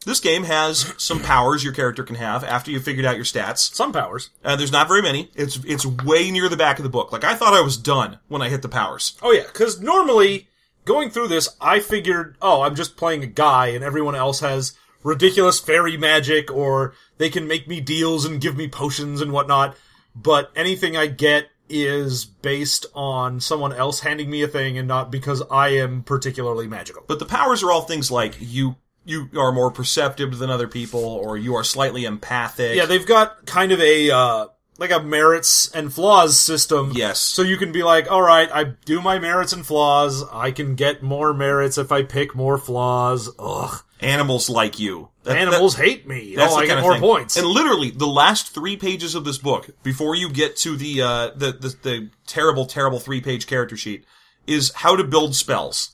This game has some powers your character can have after you've figured out your stats. Some powers. There's not very many. It's way near the back of the book. Like, I thought I was done when I hit the powers. Oh yeah, because normally, going through this, I figured, I'm just playing a guy and everyone else has ridiculous fairy magic, or they can make me deals and give me potions and whatnot, but anything I get is based on someone else handing me a thing and not because I am particularly magical. But the powers are all things like you are more perceptive than other people, or you are slightly empathic. Yeah, they've got kind of a merits and flaws system. Yes. So you can be like, alright, I do my merits and flaws, I can get more merits if I pick more flaws. Ugh. Animals like you. Animals hate me. That's I get more points. And literally, the last 3 pages of this book, before you get to the terrible, terrible 3-page character sheet, is how to build spells.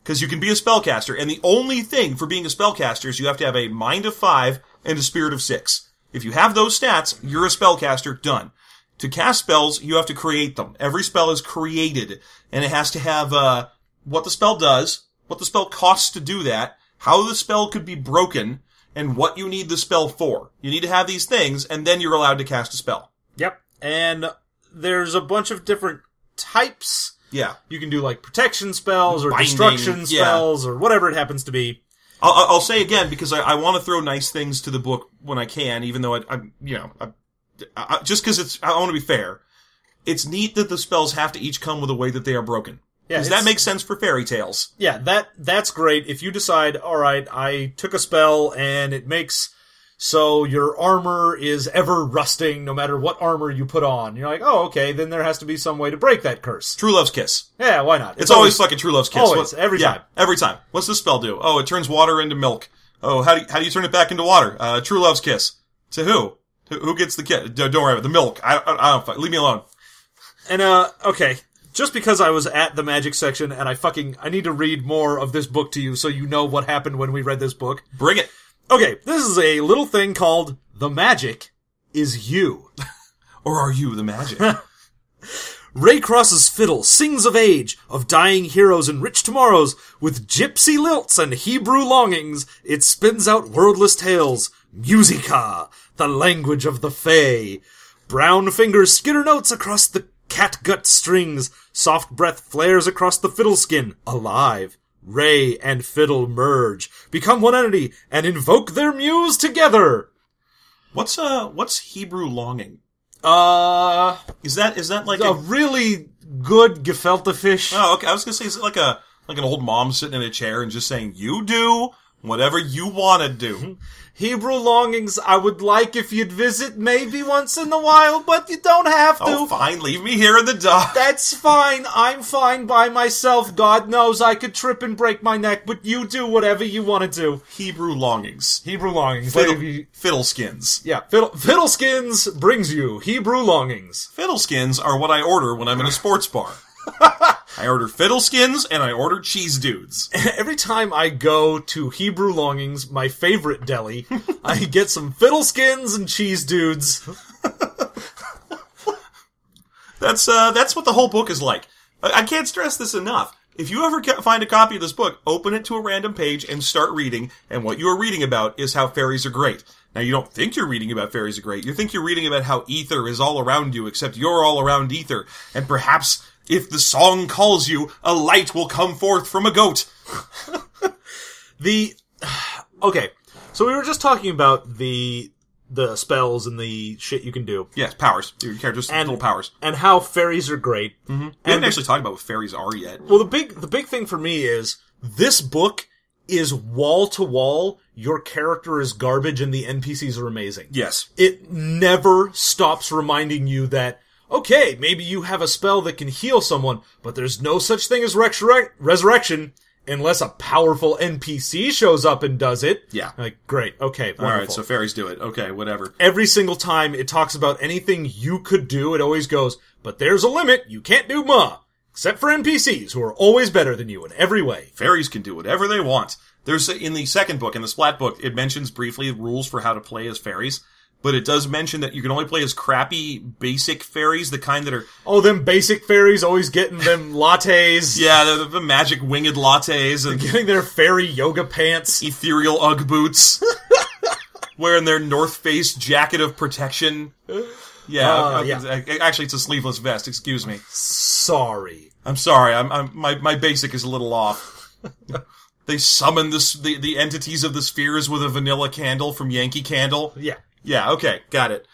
Because you can be a spellcaster, and the only thing for being a spellcaster is you have to have a mind of 5 and a spirit of 6. If you have those stats, you're a spellcaster, done. To cast spells, you have to create them. Every spell is created, and it has to have what the spell does, what the spell costs to do that, how the spell could be broken, and what you need the spell for. You need to have these things, and then you're allowed to cast a spell. Yep. And there's a bunch of different types. Yeah. You can do like protection spells or destruction spells or whatever it happens to be. I'll say again, because I want to throw nice things to the book when I can, even though just because I want to be fair. It's neat that the spells have to each come with a way that they are broken. Yeah, because that makes sense for fairy tales. Yeah, that's great. If you decide, alright, I took a spell and it makes so your armor is ever rusting no matter what armor you put on. You're like, oh, okay, then there has to be some way to break that curse. True Love's Kiss. Yeah, why not? It's always fucking True Love's Kiss. Always, every time. Every time. What's the spell do? Oh, it turns water into milk. Oh, how do you turn it back into water? True Love's Kiss. To who? Who gets the kiss? Don't worry about it. The milk. I don't, leave me alone. And, okay. Just because I was at the magic section and I need to read more of this book to you so you know what happened when we read this book. Bring it. Okay, this is a little thing called The Magic Is You. Or are you the magic? Raycross's fiddle sings of age, of dying heroes and rich tomorrows. With gypsy lilts and Hebrew longings, it spins out wordless tales. Musica, the language of the Fae. Brown fingers skitter notes across the catgut strings. Soft breath flares across the fiddle skin. Alive. Ray and fiddle merge, become one entity, and invoke their muse together. What's Hebrew longing? Is that like a really good gefilte fish? Oh, okay. I was gonna say, is it like an old mom sitting in a chair and just saying, "You do whatever you want to do." Hebrew longings, I would like if you'd visit maybe once in a while, but you don't have to. Oh, fine. Leave me here in the dark. That's fine. I'm fine by myself. God knows I could trip and break my neck, but you do whatever you want to do. Hebrew longings. Hebrew longings. Fiddleskins. Yeah, Fiddleskins brings you Hebrew longings. Fiddleskins are what I order when I'm in a sports bar. I order Fiddleskins and I order Cheese Dudes. Every time I go to Hebrew Longings, my favorite deli, I get some Fiddleskins and Cheese Dudes. That's what the whole book is like. I can't stress this enough. If you ever find a copy of this book, open it to a random page and start reading, and what you are reading about is how fairies are great. Now, you don't think you're reading about fairies are great. You think you're reading about how ether is all around you, except you're all around ether, and perhaps if the song calls you, a light will come forth from a goat. Okay, so we were just talking about the spells and the shit you can do. Yes, powers. Your character's little powers. And how fairies are great. Mm-hmm. We haven't actually talked about what fairies are yet. Well, the big thing for me is this book is wall to wall. Your character is garbage and the NPCs are amazing. Yes. It never stops reminding you that, okay, maybe you have a spell that can heal someone, but there's no such thing as resurrection unless a powerful NPC shows up and does it. Yeah. Like, great. Okay. Wonderful. All right. So fairies do it. Okay. Whatever. Every single time it talks about anything you could do, it always goes, but there's a limit. You can't do more. Except for NPCs, who are always better than you in every way. Fairies can do whatever they want. There's, in the second book, in the Splat book, it mentions briefly rules for how to play as fairies. But it does mention that you can only play as crappy, basic fairies, the kind that are... Oh, them basic fairies always getting them lattes. Yeah, the magic winged lattes. And getting their fairy yoga pants. Ethereal Ugg boots. Wearing their North Face jacket of protection. Yeah. Actually, it's a sleeveless vest, excuse me. Sorry. I'm sorry, my basic is a little off. They summon the entities of the spheres with a vanilla candle from Yankee Candle. Yeah. Yeah, okay, got it.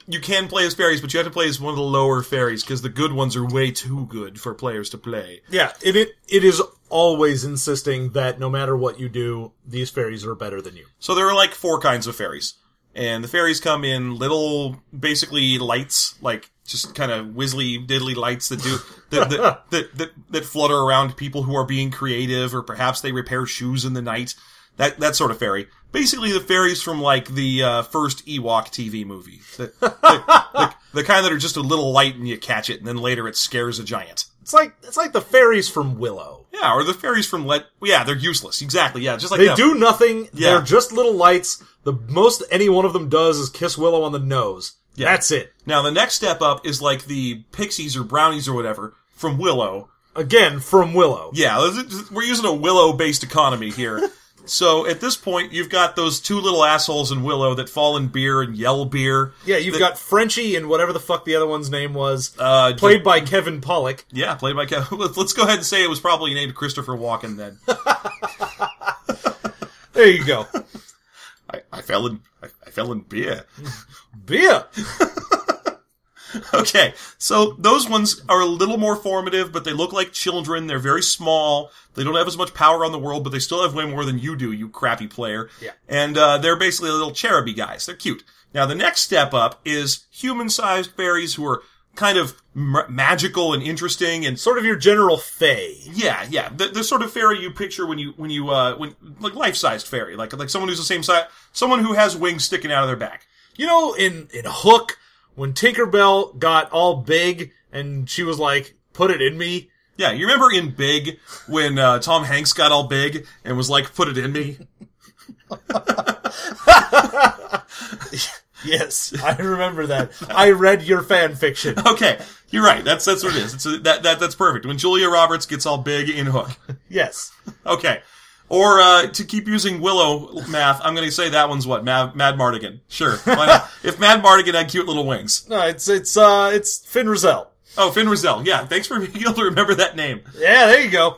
You can play as fairies, but you have to play as one of the lower fairies, because the good ones are way too good for players to play. Yeah, it is always insisting that no matter what you do, these fairies are better than you. So there are like 4 kinds of fairies. And the fairies come in little, basically, lights, like, just kind of whizzly diddly lights that do, that flutter around people who are being creative, or perhaps they repair shoes in the night. That sort of fairy. Basically the fairies from, like, the, first Ewok TV movie. The kind that are just a little light and you catch it, and then later it scares a giant. It's like the fairies from Willow. Yeah, or the fairies from they're useless. Exactly, yeah, just like they them. do nothing. Yeah. They're just little lights. The most any one of them does is kiss Willow on the nose. Yeah. That's it. Now, the next step up is like the pixies or brownies or whatever from Willow. Again, from Willow. Yeah, we're using a Willow-based economy here. So, at this point, you've got those 2 little assholes in Willow that fall in beer and yell beer. Yeah, you've got Frenchie and whatever the fuck the other one's name was, played by Kevin Pollak. Yeah, played by Kevin. Let's go ahead and say it was probably named Christopher Walken then. There you go. I fell in beer. Beer! Okay, so those ones are a little more formative, but they look like children. They're very small. They don't have as much power on the world, but they still have way more than you do, you crappy player. Yeah. And they're basically little cheruby guys. They're cute. Now, the next step up is human-sized fairies who are kind of magical and interesting and sort of your general fae. Yeah. The sort of fairy you picture when like life-sized fairy, like someone who's the same size, someone who has wings sticking out of their back. You know, in Hook, when Tinkerbell got all big and she was like, "Put it in me." Yeah, you remember in Big when Tom Hanks got all big and was like, "Put it in me." Yes, I remember that. I read your fan fiction. Okay, you're right. That's what it is. That's perfect. When Julia Roberts gets all big in Hook. Yes. Okay. Or, to keep using Willow math, I'm gonna say that one's what? Mad Mardigan. Sure. Why not? If Mad Mardigan had cute little wings. No, it's Finn Rizal. Oh, Finn Rizal. Yeah, thanks for being able to remember that name. Yeah, there you go.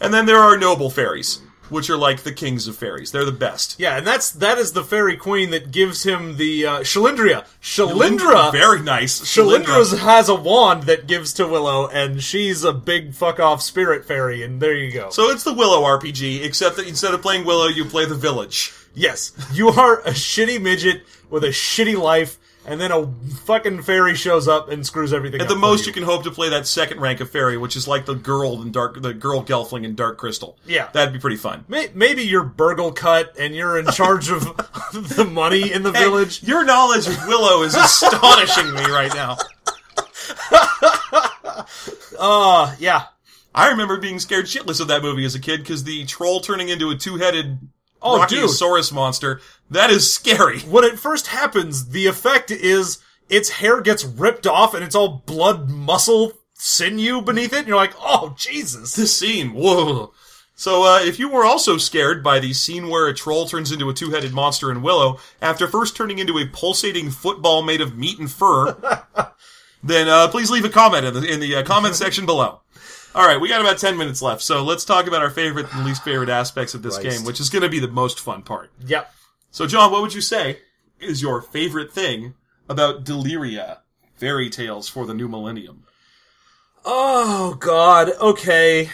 And then there are noble fairies, which are like the kings of fairies. They're the best. Yeah, and that is the fairy queen that gives him the, Shalindria. Shalindra! Very nice. Shalindra has a wand that gives to Willow, and she's a big fuck-off spirit fairy, and there you go. So it's the Willow RPG, except that instead of playing Willow, you play the village. Yes. You are a shitty midget with a shitty life, and then a fucking fairy shows up and screws everything up. At the most, you can hope to play that second rank of fairy, which is like the girl Gelfling in Dark Crystal. Yeah. That'd be pretty fun. Maybe you're Burgle Cut, and you're in charge of the money in the village. Your knowledge of Willow is astonishing me right now. Yeah. I remember being scared shitless of that movie as a kid, because the troll turning into a 2-headed Brachiosaurus monster, that is scary. When it first happens, the effect is its hair gets ripped off and it's all blood, muscle, sinew beneath it, and you're like, oh, Jesus. This scene, whoa. So, if you were also scared by the scene where a troll turns into a 2-headed monster in Willow, after first turning into a pulsating football made of meat and fur, then please leave a comment in the comment section below. All right, we got about 10 minutes left, so let's talk about our favorite and least favorite aspects of this game, which is going to be the most fun part. Yep. So, John, what would you say is your favorite thing about Deliria, Fairy Tales for the New Millennium? Oh, God. Okay.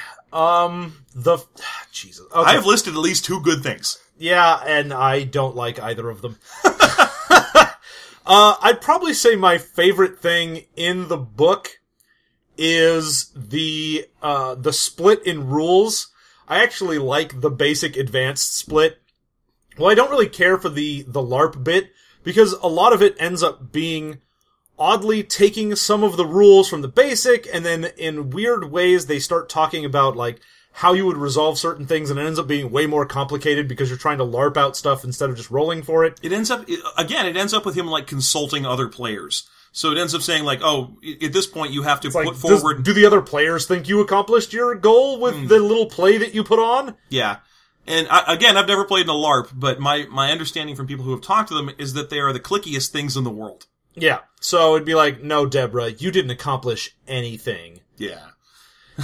Jesus. Okay. I have listed at least 2 good things. Yeah, and I don't like either of them. I'd probably say my favorite thing in the book is the split in rules. I actually like the basic advanced split. Well, I don't really care for the LARP bit, because a lot of it ends up being oddly taking some of the rules from the basic, and then in weird ways they start talking about, like, how you would resolve certain things, and it ends up being way more complicated because you're trying to LARP out stuff instead of just rolling for it. It ends up with him, like, consulting other players. So it ends up saying, like, oh, at this point you have to put forward... Do the other players think you accomplished your goal with the little play that you put on? Yeah. And, again, I've never played in a LARP, but my understanding from people who have talked to them is that they are the clickiest things in the world. Yeah. So it'd be like, no, Deborah, you didn't accomplish anything. Yeah.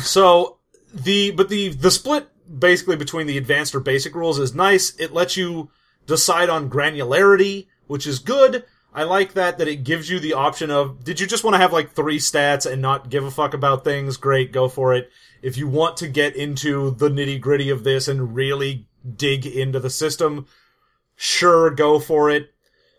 So... The split basically between the advanced or basic rules is nice. It lets you decide on granularity, which is good. I like that it gives you the option of, did you just want to have like 3 stats and not give a fuck about things? Great, go for it. If you want to get into the nitty gritty of this and really dig into the system, sure, go for it.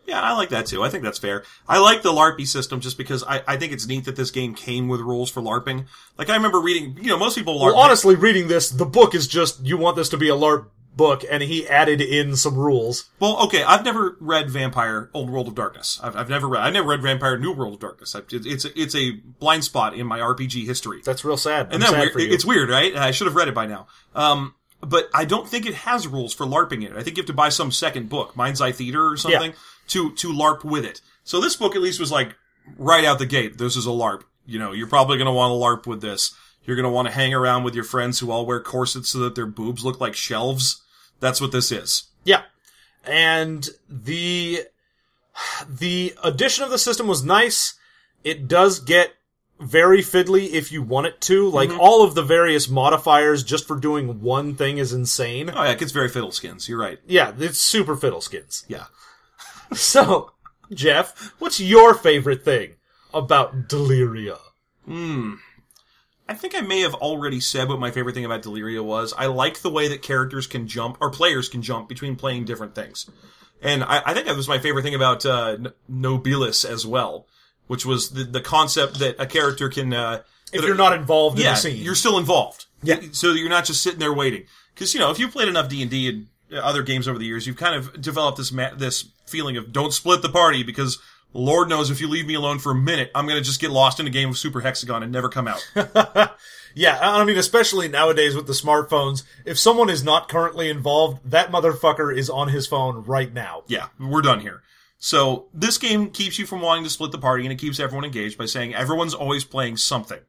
Yeah, I like that too. I think that's fair. I like the LARPy system just because I think it's neat that this game came with rules for LARPing. Like, I remember reading, most people LARP... Well, honestly, reading this, the book is just, you want this to be a LARP book, and he added in some rules. Well, okay, I've never read Vampire Old World of Darkness. I've never read Vampire New World of Darkness. It's a blind spot in my RPG history. That's real sad. And then it's weird, right? I should have read it by now. But I don't think it has rules for LARPing in it. I think you have to buy some second book, Mind's Eye Theater or something. Yeah. To LARP with it. So this book at least was like, right out the gate, this is a LARP. You're probably going to want to LARP with this. You're going to want to hang around with your friends who all wear corsets so that their boobs look like shelves. That's what this is. Yeah. And the addition of the system was nice. It does get very fiddly if you want it to. Like, all of the various modifiers just for doing one thing is insane. Oh yeah, it gets very fiddleskins. You're right. Yeah, it's super fiddleskins. Yeah. So, Jeff, what's your favorite thing about Deliria? I think I may have already said what my favorite thing about Deliria was. I like the way that characters can jump, or players can jump between playing different things. And I think that was my favorite thing about Nobilis as well, which was the concept that a character can... if you're not involved in the scene. You're still involved. Yeah. So that you're not just sitting there waiting. Because, if you've played enough D&D and other games over the years, you've kind of developed this feeling of don't split the party because Lord knows if you leave me alone for a minute, I'm going to just get lost in a game of Super Hexagon and never come out. Yeah, I mean, especially nowadays with the smartphones, if someone is not currently involved, that motherfucker is on his phone right now. Yeah, we're done here. So this game keeps you from wanting to split the party, and it keeps everyone engaged by saying everyone's always playing something,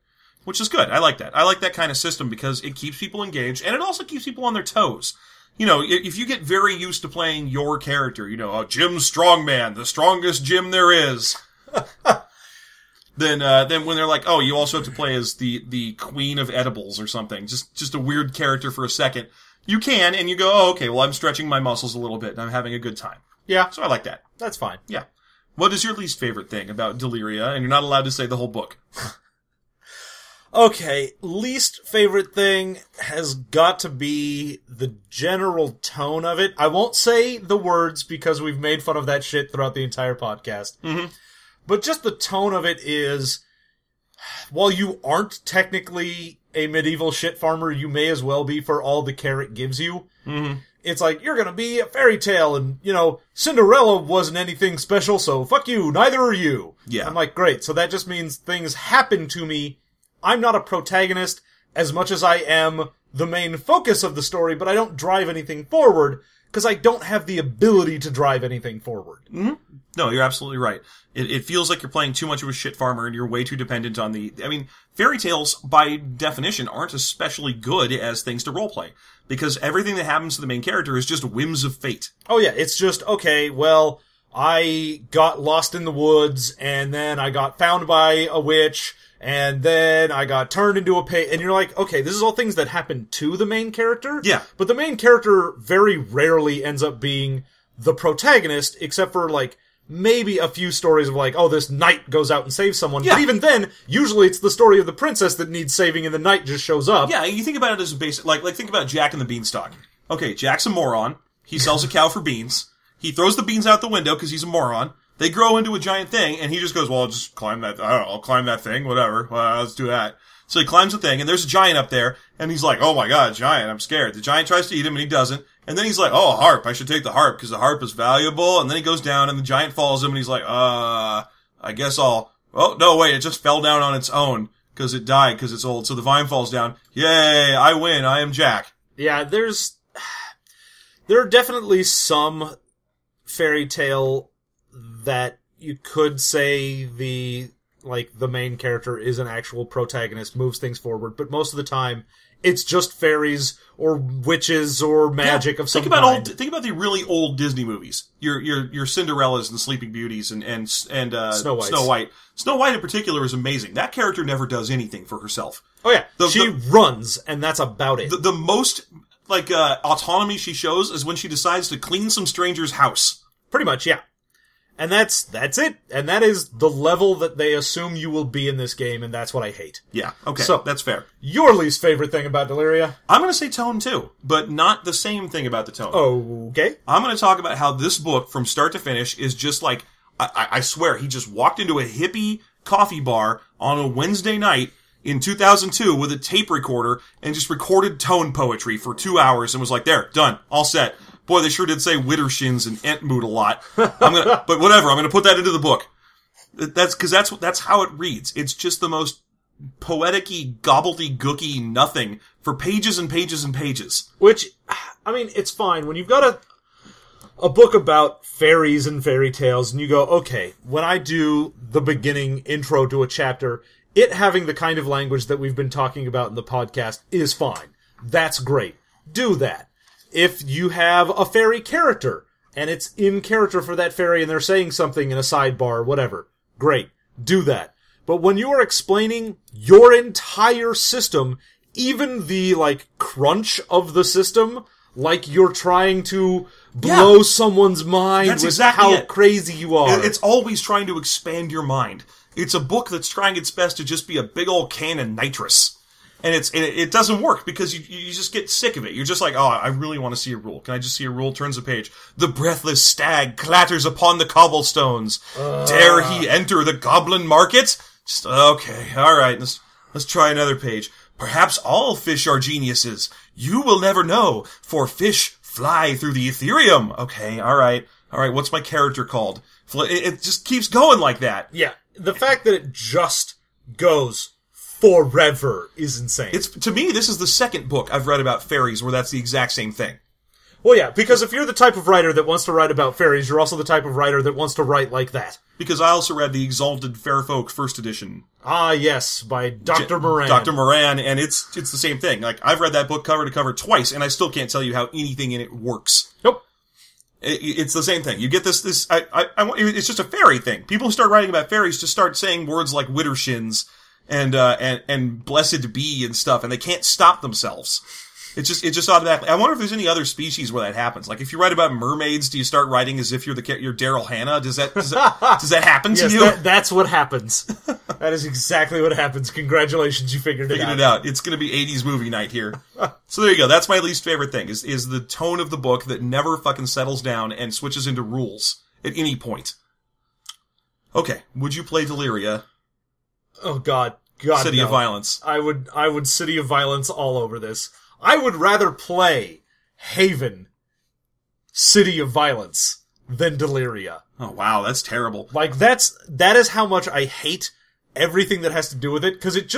which is good. I like that. I like that kind of system because it keeps people engaged, and it also keeps people on their toes. If you get very used to playing your character, Jim Strongman, the strongest Jim there is, then when they're like, oh, you also have to play as the Queen of Edibles or something, just a weird character for a second, you can, and you go, oh, okay, well, I'm stretching my muscles a little bit, and I'm having a good time. Yeah. So I like that. That's fine. Yeah. What is your least favorite thing about Deliria? And you're not allowed to say the whole book. Okay, least favorite thing has got to be the general tone of it. I won't say the words because we've made fun of that shit throughout the entire podcast. Mm-hmm. But just the tone of it is, while you aren't technically a medieval shit farmer, you may as well be for all the carrot gives you. Mm-hmm. It's like, you're gonna be a fairy tale, and, Cinderella wasn't anything special, so fuck you, neither are you. Yeah. I'm like, great, so that just means things happen to me. I'm not a protagonist as much as I am the main focus of the story, but I don't drive anything forward because I don't have the ability to drive anything forward. Mm-hmm. No, you're absolutely right. It feels like you're playing too much of a shit farmer and you're way too dependent on fairy tales, by definition, aren't especially good as things to roleplay because everything that happens to the main character is just whims of fate. Oh yeah, it's just, okay, well, I got lost in the woods and then I got found by a witch and then I got turned into a page, and you're like, okay, this is all things that happen to the main character. Yeah. But the main character very rarely ends up being the protagonist, except for, like, maybe a few stories of, like, oh, this knight goes out and saves someone. Yeah. But even then, usually it's the story of the princess that needs saving, and the knight just shows up. Yeah, you think about it as a basic, like think about Jack and the Beanstalk. Okay, Jack's a moron. He sells a cow for beans. He throws the beans out the window because he's a moron. They grow into a giant thing, and he just goes, well, I'll just climb that, I don't know, I'll climb that thing, whatever. Well, let's do that. So he climbs the thing, and there's a giant up there, and he's like, oh my god, giant, I'm scared. The giant tries to eat him, and he doesn't. And then he's like, oh, a harp, I should take the harp, because the harp is valuable. And then he goes down, and the giant follows him, and he's like, I guess I'll, oh, no, wait, it just fell down on its own, because it died, because it's old. So the vine falls down. Yay, I win, I am Jack. Yeah, there are definitely some fairy tale that you could say the main character is an actual protagonist, moves things forward, but most of the time, it's just fairies or witches or magic of some kind. Think about the really old Disney movies. Your Cinderellas and Sleeping Beauties and Snow White. Snow White in particular is amazing. That character never does anything for herself. Oh yeah, she runs, and that's about it. The most autonomy she shows is when she decides to clean some stranger's house. Pretty much, yeah. And that's it. And that is the level that they assume you will be in this game, and that's what I hate. Yeah, okay, so, that's fair. Your least favorite thing about Deliria? I'm going to say tone, too, but not the same thing about the tone. Okay. I'm going to talk about how this book, from start to finish, is just like, I swear, he just walked into a hippie coffee bar on a Wednesday night in 2002 with a tape recorder and just recorded tone poetry for 2 hours and was like, there, done, all set. Boy, they sure did say Widdershins and Entmoot a lot. But whatever, I'm gonna put that into the book. That's how it reads. It's just the most poetic-y, gobbledygooky nothing for pages and pages and pages. Which, I mean, it's fine. When you've got a book about fairies and fairy tales, and you go, okay, when I do the beginning intro to a chapter, it having the kind of language that we've been talking about in the podcast is fine. That's great. Do that. If you have a fairy character, and it's in character for that fairy, and they're saying something in a sidebar or whatever, great. Do that. But when you are explaining your entire system, even the, crunch of the system, like you're trying to blow someone's mind with how crazy you are. It's always trying to expand your mind. It's a book that's trying its best to just be a big old can of nitrous. And it doesn't work because you just get sick of it. You're just like, oh, I really want to see a rule. Can I just see a rule? Turns the page. The breathless stag clatters upon the cobblestones. Dare he enter the goblin market? Just, okay, alright, let's try another page. Perhaps all fish are geniuses. You will never know, for fish fly through the ethereum. Okay, alright, what's my character called? It just keeps going like that. Yeah, the fact that it just goes forever is insane. To me, this is the second book I've read about fairies where that's the exact same thing. Well, yeah, because if you're the type of writer that wants to write about fairies, you're also the type of writer that wants to write like that. Because I also read the Exalted Fair Folk first edition. Ah, yes, by Dr. Moran. Dr. Moran, and it's the same thing. Like, I've read that book cover to cover twice, and I still can't tell you how anything in it works. Nope. It's the same thing. You get this, it's just a fairy thing. People who start writing about fairies just start saying words like Widdershins and blessed be and stuff, and they can't stop themselves. It just automatically. I wonder if there's any other species where that happens. Like, if you write about mermaids, do you start writing as if you're Daryl Hannah? Does that happen to you? That's what happens. That is exactly what happens. Congratulations, you figured it out. It's gonna be 80s movie night here. So there you go. That's my least favorite thing, is the tone of the book that never fucking settles down and switches into rules at any point. Okay, would you play Deliria? Oh God, City of Violence. I would City of Violence all over this. I would rather play Haven, City of Violence, than Deliria. Oh wow, that's terrible. Like, that is how much I hate everything that has to do with it, because it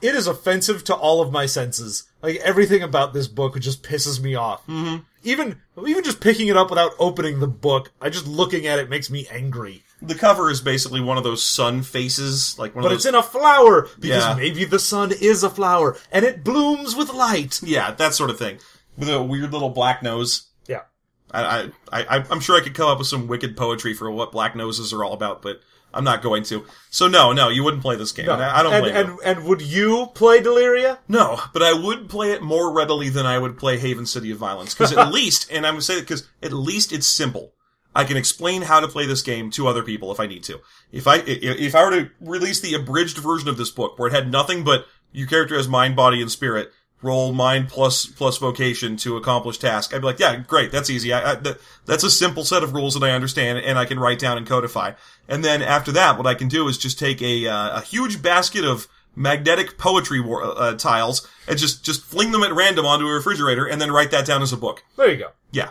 is offensive to all of my senses. Like, everything about this book just pisses me off. Mm-hmm. Even just picking it up without opening the book, just looking at it makes me angry. The cover is basically one of those sun faces, but it's in a flower, because maybe the sun is a flower, and it blooms with light. Yeah, that sort of thing. With a weird little black nose. Yeah. I'm sure I could come up with some wicked poetry for what black noses are all about, but I'm not going to. So no, you wouldn't play this game. No. I don't blame you. And would you play Deliria? No, but I would play it more readily than I would play Haven City of Violence. Because at least, and I'm going to say that because at least it's simple. I can explain how to play this game to other people if I need to. If I were to release the abridged version of this book where it had nothing but your character has mind, body, and spirit, roll mind plus vocation to accomplish task, I'd be like, yeah, great, that's easy. That's a simple set of rules that I understand and I can write down and codify. And then after that, what I can do is just take a huge basket of magnetic poetry tiles and just fling them at random onto a refrigerator and then write that down as a book. There you go. Yeah.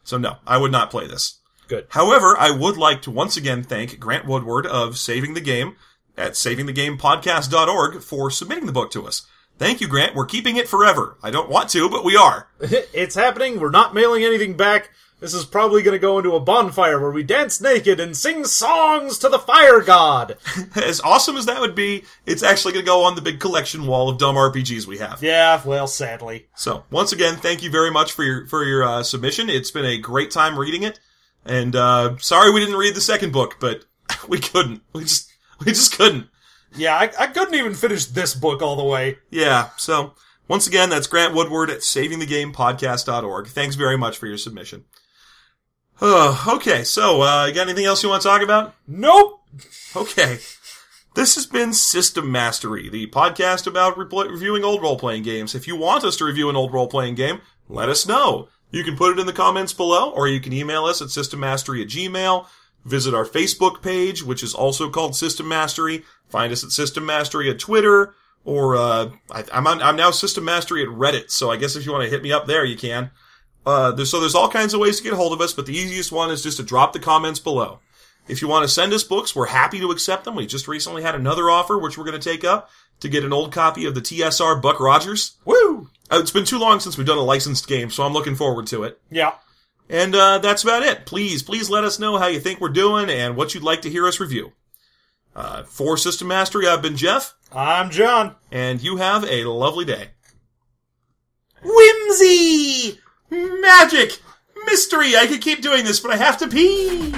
So no, I would not play this. Good. However, I would like to once again thank Grant Woodward of Saving the Game at savingthegamepodcast.org for submitting the book to us. Thank you, Grant. We're keeping it forever. I don't want to, but we are. It's happening. We're not mailing anything back. This is probably going to go into a bonfire where we dance naked and sing songs to the fire god. As awesome as that would be, it's actually going to go on the big collection wall of dumb RPGs we have. Yeah, well, sadly. So, once again, thank you very much for your submission. It's been a great time reading it. And, sorry we didn't read the second book, but we couldn't. We just couldn't. Yeah, I couldn't even finish this book all the way. Yeah, so, once again, that's Grant Woodward at savingthegamepodcast.org. Thanks very much for your submission. Okay, so, you got anything else you want to talk about? Nope! Okay. This has been System Mastery, the podcast about reviewing old role-playing games. If you want us to review an old role-playing game, let us know. You can put it in the comments below, or you can email us at systemmastery@gmail.com. Visit our Facebook page, which is also called System Mastery. Find us at System Mastery at Twitter, or I'm now System Mastery at Reddit. So I guess if you want to hit me up there, you can. There's all kinds of ways to get a hold of us, but the easiest one is just to drop the comments below. If you want to send us books, we're happy to accept them. We just recently had another offer, which we're going to take up, to get an old copy of the TSR Buck Rogers. Woo! It's been too long since we've done a licensed game, so I'm looking forward to it. Yeah. And that's about it. Please let us know how you think we're doing and what you'd like to hear us review. For System Mastery, I've been Jeff. I'm John. And you have a lovely day. Whimsy! Magic! Mystery! I could keep doing this, but I have to pee!